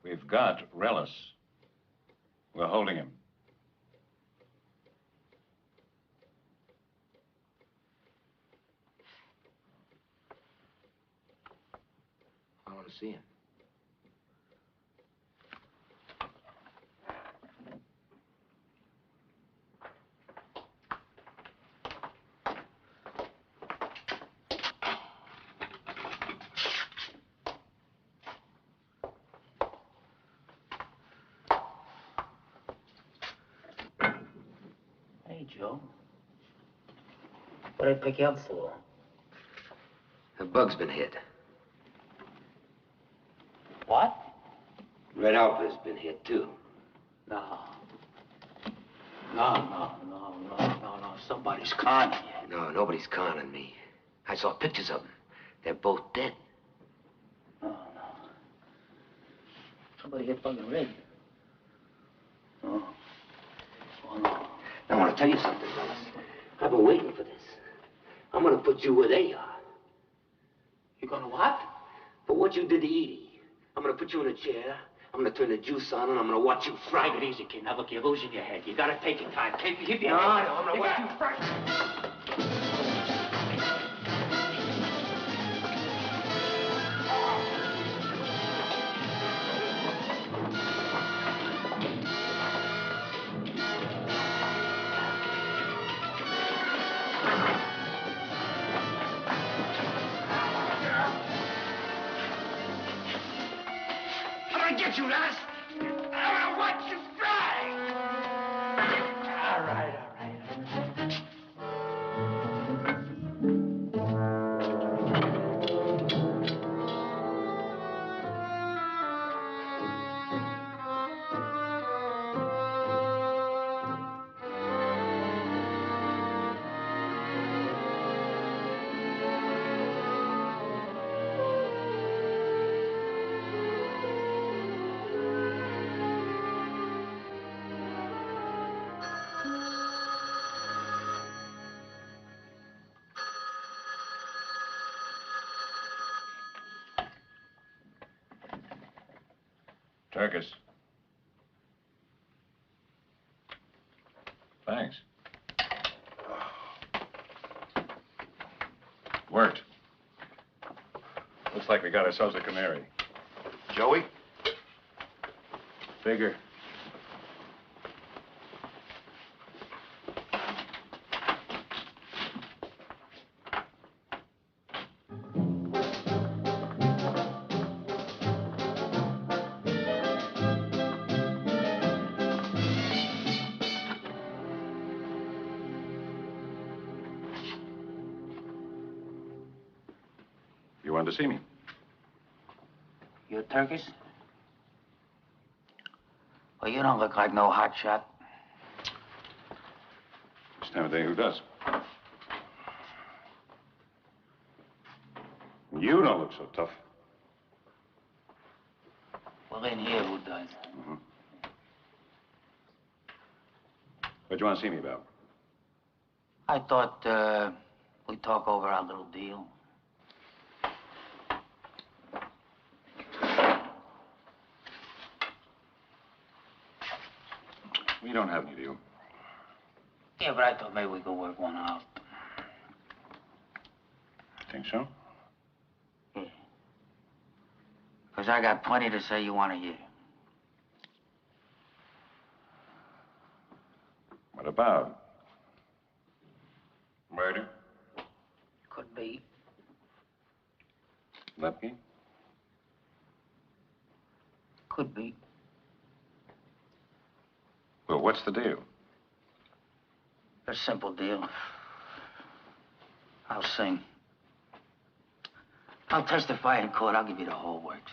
We've got Relis. We're holding him. I want to see him. Hey, Joe. What did I pick you up for? The Bug's been hit. What? Red Albert's been hit, too. No. No. Somebody's conning you. No, nobody's conning me. I saw pictures of them. They're both dead. No. Somebody hit Bug and Red. No. Oh, no. I want to tell you something, Ellis. I've been waiting for this. I'm going to put you where they are. You gonna what? For what you did to Edie. I'm going to put you in a chair. I'm going to turn the juice on, and I'm going to watch you fry. Take it easy, kid. Now, look, you're losing your head. You gotta take your time. Keep your No, head. I'm going to watch you fry. Get you, Dennis! I want to watch you fry! All right. Turkis. Thanks. Worked. Looks like we got ourselves a canary. Joey? Figure. You wanted to see me? You Turkish? Well, you don't look like no hotshot. This time of day, who does? You don't look so tough. Well, in here, who does? Mm-hmm. What do you want to see me about? I thought, we'd talk over our little deal. We don't have any deal. Yeah, but I thought maybe we could work one out. Think so? Yeah. Because I got plenty to say you want to hear. What about? Murder? Could be. Lepke? Could be. Well, what's the deal? A simple deal. I'll sing. I'll testify in court. I'll give you the whole works.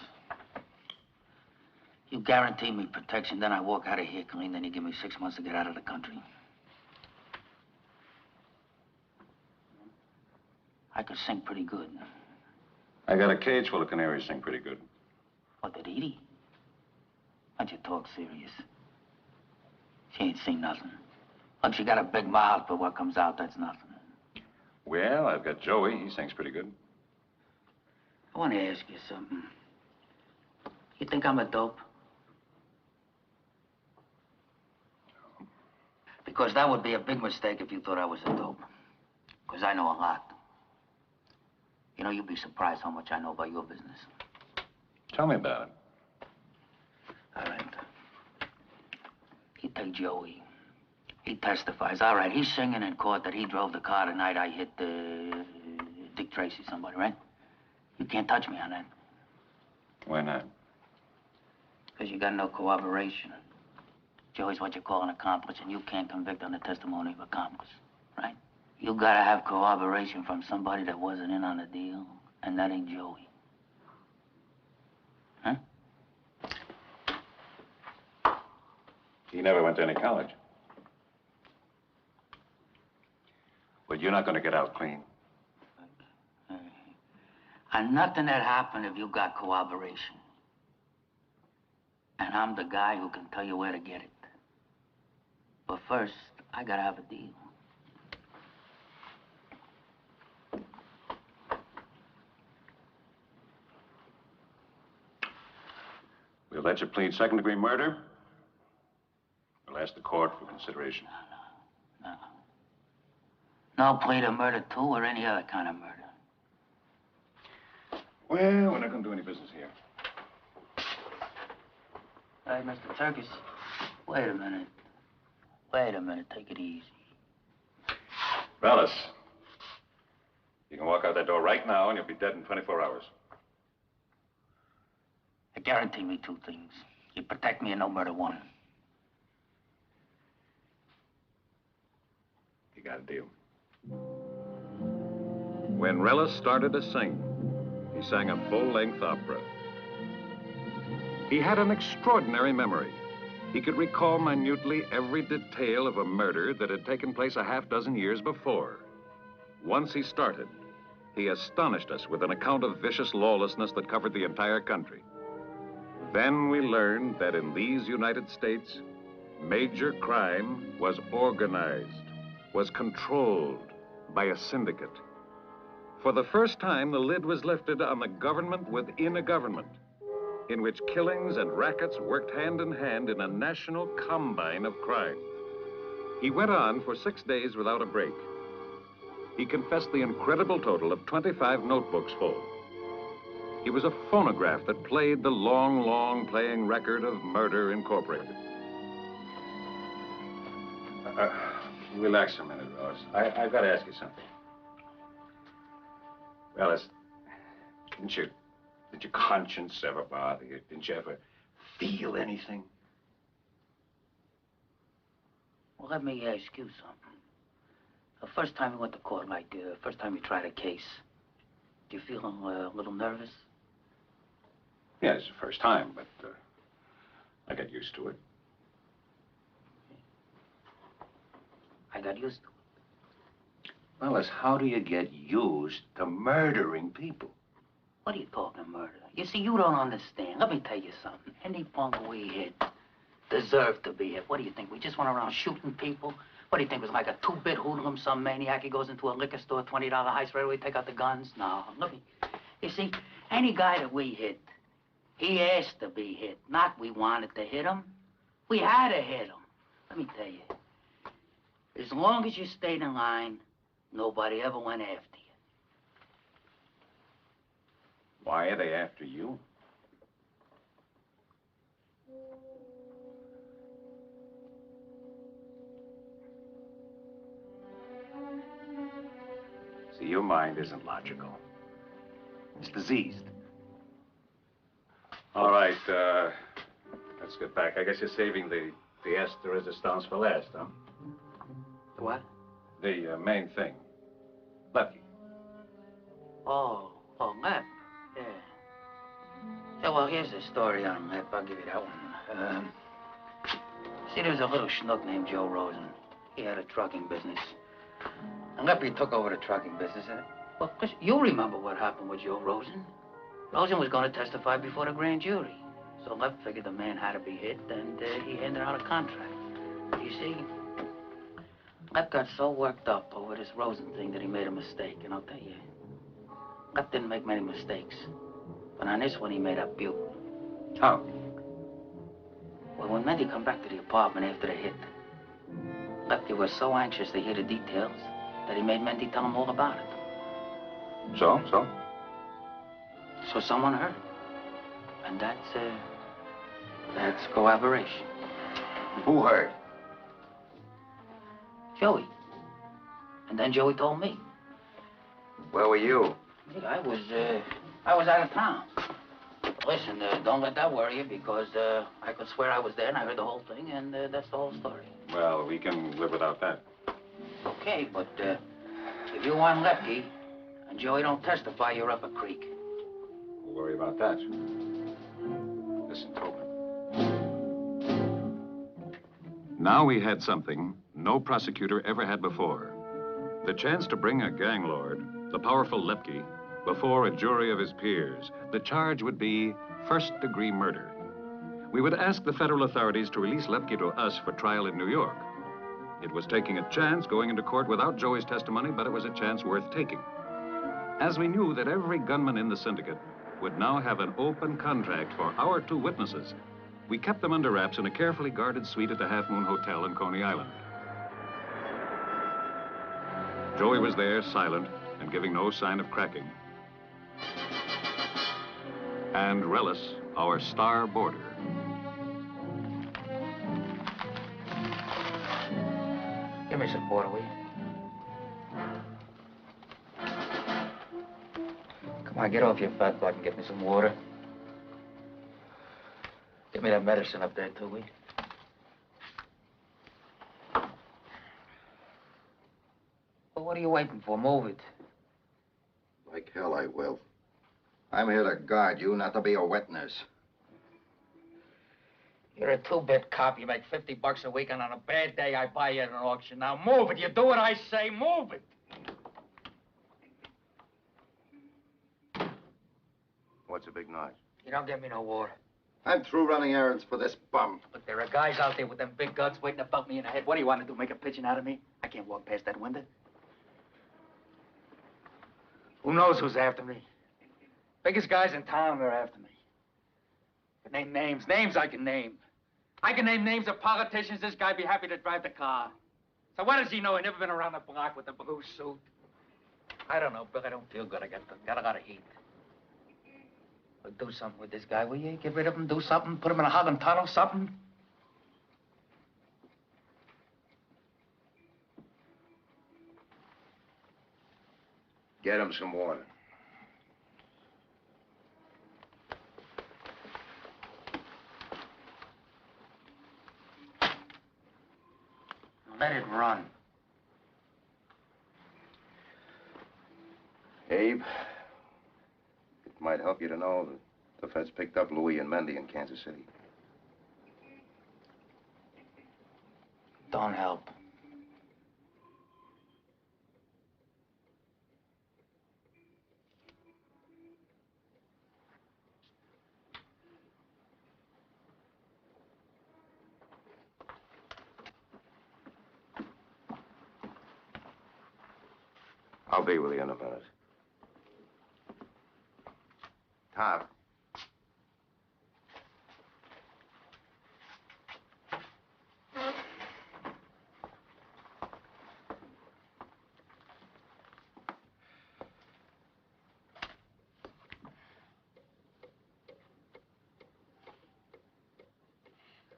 You guarantee me protection, then I walk out of here clean, then you give me 6 months to get out of the country. I could sing pretty good. I got a cage full of canaries sing pretty good. What, did Edie? Don't you talk serious? She ain't seen nothing. Look, she got a big mouth, but what comes out, that's nothing. Well, I've got Joey. He sings pretty good. I want to ask you something. You think I'm a dope? Because that would be a big mistake if you thought I was a dope. Because I know a lot. You know, you'd be surprised how much I know about your business. Tell me about it. All right. You take Joey. He testifies. All right, he's singing in court that he drove the car the night I hit Dick Tracy, somebody, right? You can't touch me on that. Why not? Because you got no corroboration. Joey's what you call an accomplice, and you can't convict on the testimony of accomplice, right? You gotta have corroboration from somebody that wasn't in on the deal, and that ain't Joey. Huh? He never went to any college. Well, you're not going to get out clean. And nothing that happened if you got corroboration. And I'm the guy who can tell you where to get it. But first, I gotta have a deal. We'll let you plead second-degree murder. We'll ask the court for consideration. No plea to murder, too, or any other kind of murder. Well, we're not going to do any business here. Hey, Mr. Turkish, wait a minute. Wait a minute, take it easy. Bellis, you can walk out that door right now and you'll be dead in 24 hours. Guarantee me 2 things. You protect me and no murder 1. You got a deal. When Relis started to sing, he sang a full-length opera. He had an extraordinary memory. He could recall minutely every detail of a murder that had taken place a half-dozen years before. Once he started, he astonished us with an account of vicious lawlessness that covered the entire country. Then we learned that in these United States, major crime was organized, was controlled by a syndicate. For the first time, the lid was lifted on the government within a government. in which killings and rackets worked hand in hand in a national combine of crime. He went on for 6 days without a break. He confessed the incredible total of 25 notebooks full. He was a phonograph that played the long, long playing record of Murder Incorporated. Relax a minute, Ross. I've got to ask you something. Well, did your conscience ever bother you? Didn't you ever feel anything? Well, let me ask you something. The first time you went to court, like the first time you tried a case, do you feel a little nervous? Yeah, it's the first time, but I got used to it. I got used to it. Well, how do you get used to murdering people? What are you talking murder? You see, you don't understand. Let me tell you something. Any punk we hit deserved to be hit. What do you think? We just went around shooting people? What do you think? It was like a two-bit hoodlum, some maniac. He goes into a liquor store, $20 heist, right away, take out the guns? No, look. You see, any guy that we hit, he asked to be hit. Not we wanted to hit him. We had to hit him. Let me tell you, as long as you stayed in line, nobody ever went after you. Why are they after you? See, your mind isn't logical. It's diseased. All right, let's get back. I guess you're saving the pièce de résistance for last, huh? The what? The main thing. Lepke. Oh, Lep. Yeah. Yeah, well, here's the story on Lep. I'll give you that one. See, there was a little schnook named Joe Rosen. He had a trucking business. And Lepke took over the trucking business. Well, Chris, you remember what happened with Joe Rosen. Rosen was going to testify before the grand jury. So Lep figured the man had to be hit, and he handed out a contract. You see, Lep got so worked up over this Rosen thing that he made a mistake. And I'll tell you, Lep didn't make many mistakes. But on this one, he made a beaut. How? Well, when Mendy come back to the apartment after the hit, Lepke was so anxious to hear the details that he made Mendy tell him all about it. So? So someone heard. And that's corroboration. Who heard? Joey. And then Joey told me. Where were you? I was out of town. Listen, don't let that worry you, because I could swear I was there and I heard the whole thing, and that's the whole story. Well, we can live without that. Okay, but if you want Lepke and Joey don't testify, you're up a creek. We'll worry about that. Listen, Tobin. Now we had something no prosecutor ever had before. The chance to bring a gang lord, the powerful Lepke, before a jury of his peers. The charge would be first-degree murder. We would ask the federal authorities to release Lepke to us for trial in New York. It was taking a chance going into court without Joey's testimony, but it was a chance worth taking. As we knew that every gunman in the syndicate would now have an open contract for our 2 witnesses, we kept them under wraps in a carefully guarded suite at the Half Moon Hotel in Coney Island. Joey was there, silent and giving no sign of cracking. And Relis, our star boarder. Give me some water, will you? Come on, get off your fat butt and get me some water. Give me that medicine up there, too, will you? Well, what are you waiting for? Move it. Like hell I will. I'm here to guard you, not to be a witness. You're a 2-bit cop. You make $50 a week, and on a bad day, I buy you at an auction. Now, move it. You do what I say. Move it. What's a big noise? You don't get me no water. I'm through running errands for this bum. But there are guys out there with them big guns waiting to bump me in the head. What do you want to do, make a pigeon out of me? I can't walk past that window. Who knows who's after me? Biggest guys in town are after me. Can name names. Names I can name. I can name names of politicians. This guy'd be happy to drive the car. So what does he know? He never been around the block with a blue suit. I don't know, Bill. I don't feel good. I got a lot of heat. But do something with this guy, will you? Get rid of him, do something, put him in a hogging tunnel, something. Get him some water. Let it run. Abe, it might help you to know that the feds picked up Louis and Mendy in Kansas City. Don't help. I'll be with you in a minute. Tom.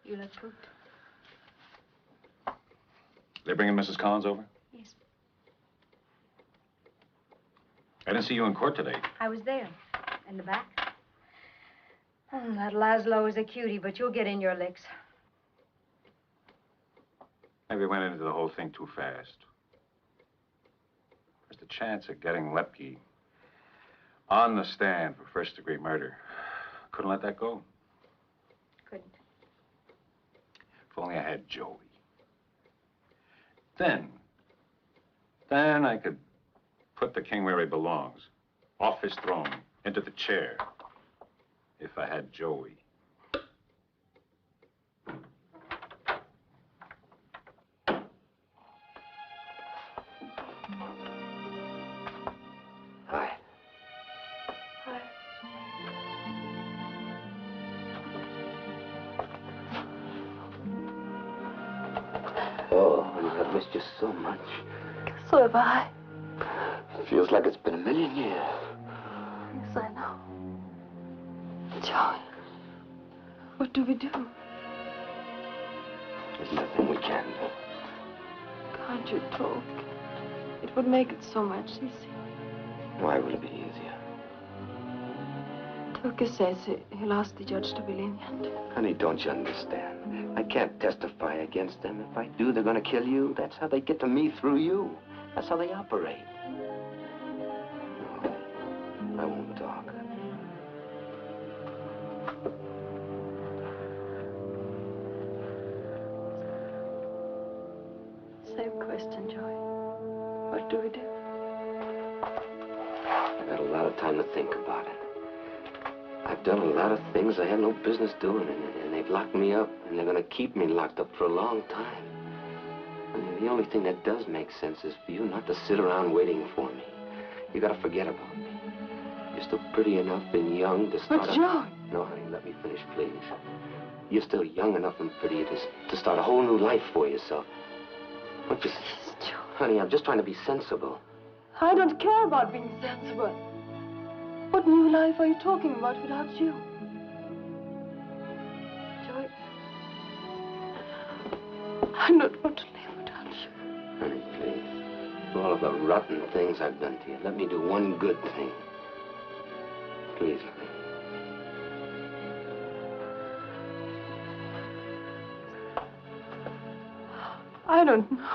You look good. They bringing Mrs. Collins over? Yes. I didn't see you in court today. I was there. In the back. Oh, that Laszlo is a cutie, but you'll get in your licks. Maybe we went into the whole thing too fast. There's the chance of getting Lepke on the stand for first-degree murder. Couldn't let that go. Couldn't. If only I had Joey. Then I could put the king where he belongs. Off his throne, into the chair. If I had Joey. Hi. Hi. Oh, honey, I've missed you so much. So have I. It feels like it's been a million years. Yes, I know. Joey, what do we do? There's nothing we can do. Can't you talk? It would make it so much easier. Why would it be easier? Turkey says he'll ask the judge to be lenient. Honey, don't you understand? I can't testify against them. If I do, they're going to kill you. That's how they get to me through you. That's how they operate. No, I won't talk. Same question, Joey. What do we do? I've had a lot of time to think about it. I've done a lot of things I had no business doing, and they've locked me up, and they're going to keep me locked up for a long time. I mean, the only thing that does make sense is for you not to sit around waiting for me. You got to forget about me. You're still pretty enough and young to start. But, Joey! No, honey, let me finish, please. You're still young enough and pretty to start a whole new life for yourself. What you... Joey. Honey, I'm just trying to be sensible. I don't care about being sensible. What new life are you talking about without you? Joey, I don't want to live without you. Honey, please. For all of the rotten things I've done to you, let me do one good thing. Please, honey. I don't know.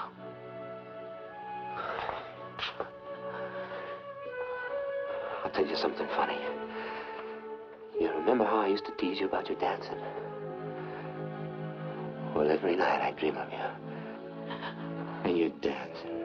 I'll tell you something funny. You remember how I used to tease you about your dancing? Well, every night I dream of you. And you're dancing.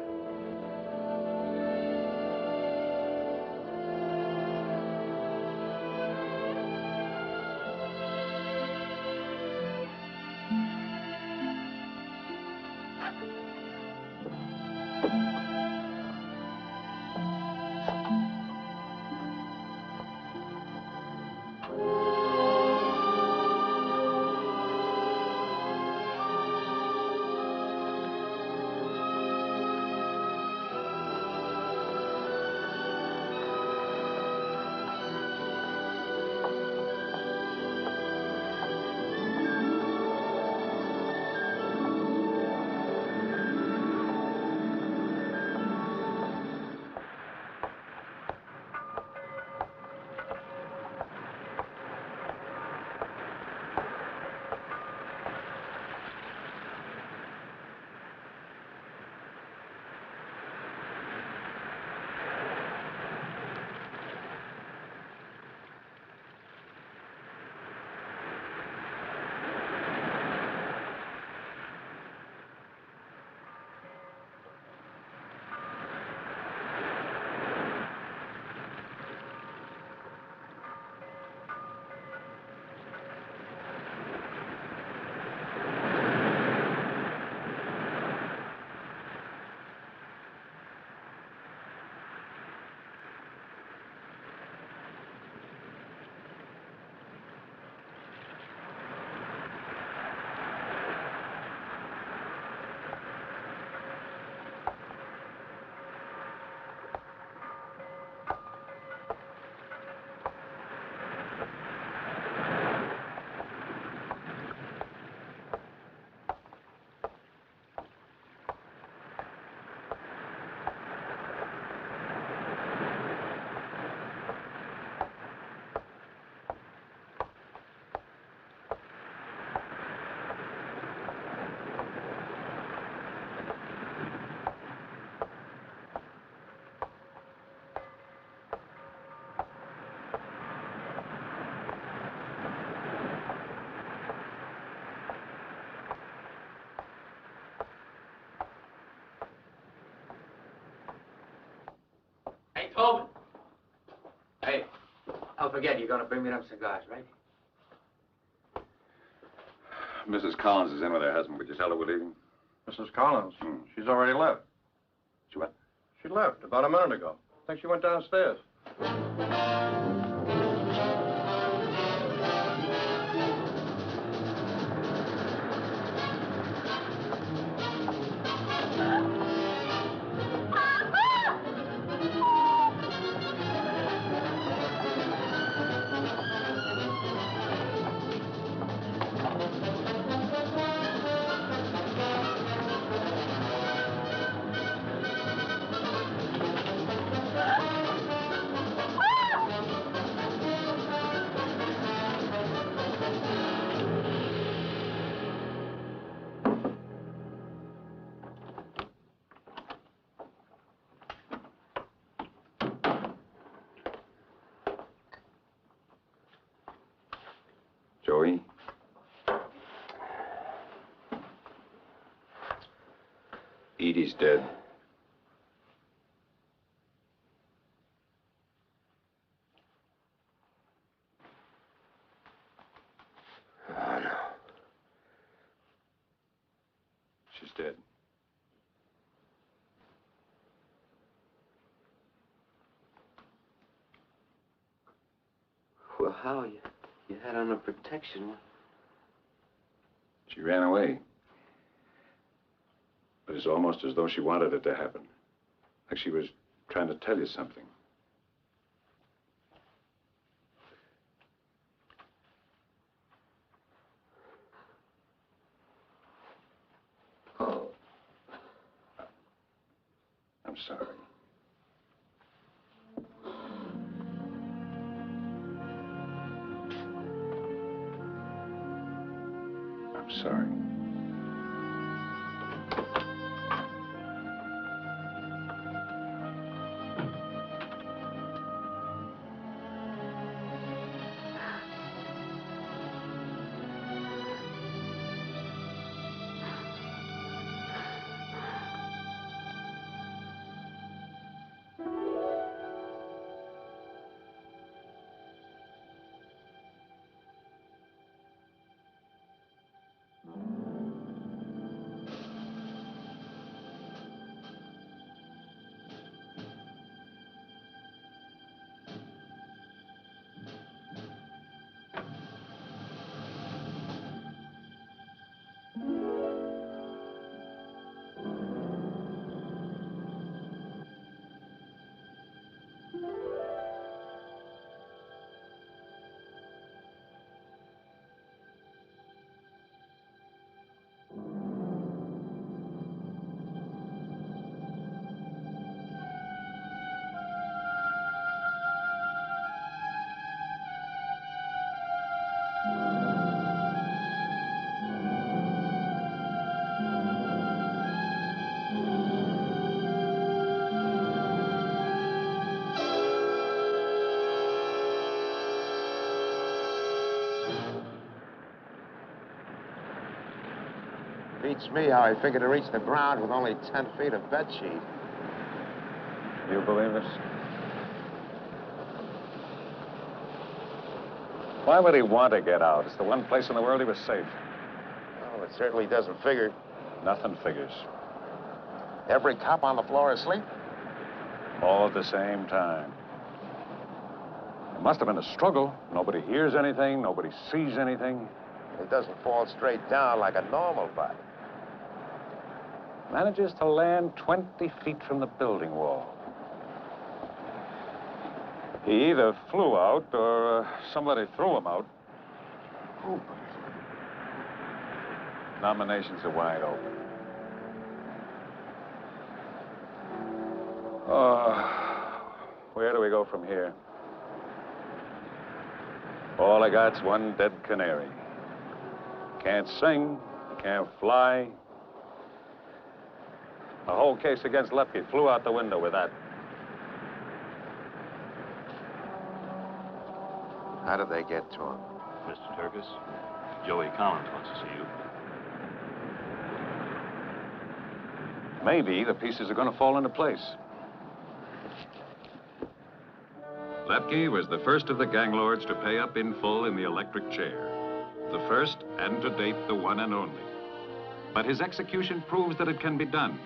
Don't forget, you're going to bring me them cigars, right? Mrs. Collins is in with her husband. Would you tell her we're leaving? Mrs. Collins? She's already left. She what? She left about a minute ago. I think she went downstairs. Joey? Edie's dead. Oh, no. She's dead. Well, how? You had on her protection. She ran away. But it's almost as though she wanted it to happen. Like she was trying to tell you something. Oh. I'm sorry. I'm sorry. Beats me how I figured to reach the ground with only 10 feet of bed sheet. You believe us? Why would he want to get out? It's the one place in the world he was safe. Well, it certainly doesn't figure. Nothing figures. Every cop on the floor asleep? All at the same time. It must have been a struggle. Nobody hears anything. Nobody sees anything. It doesn't fall straight down like a normal body. Manages to land 20 feet from the building wall. He either flew out or somebody threw him out. Who? Nominations are wide open. Where do we go from here? All I got's one dead canary. Can't sing, can't fly. The whole case against Lepke flew out the window with that. How did they get to him? Mr. Turkis, Joey Collins wants to see you. Maybe the pieces are going to fall into place. Lepke was the first of the gang lords to pay up in full in the electric chair. The first, and to date, the one and only. But his execution proves that it can be done,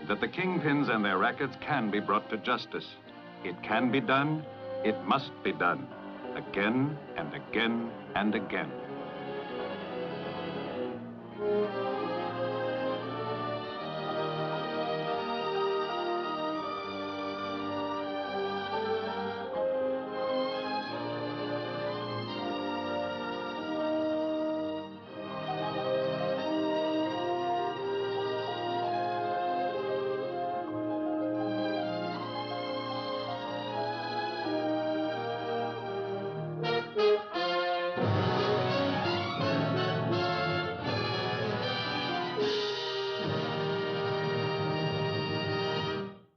that the kingpins and their rackets can be brought to justice. It can be done, it must be done, again and again and again.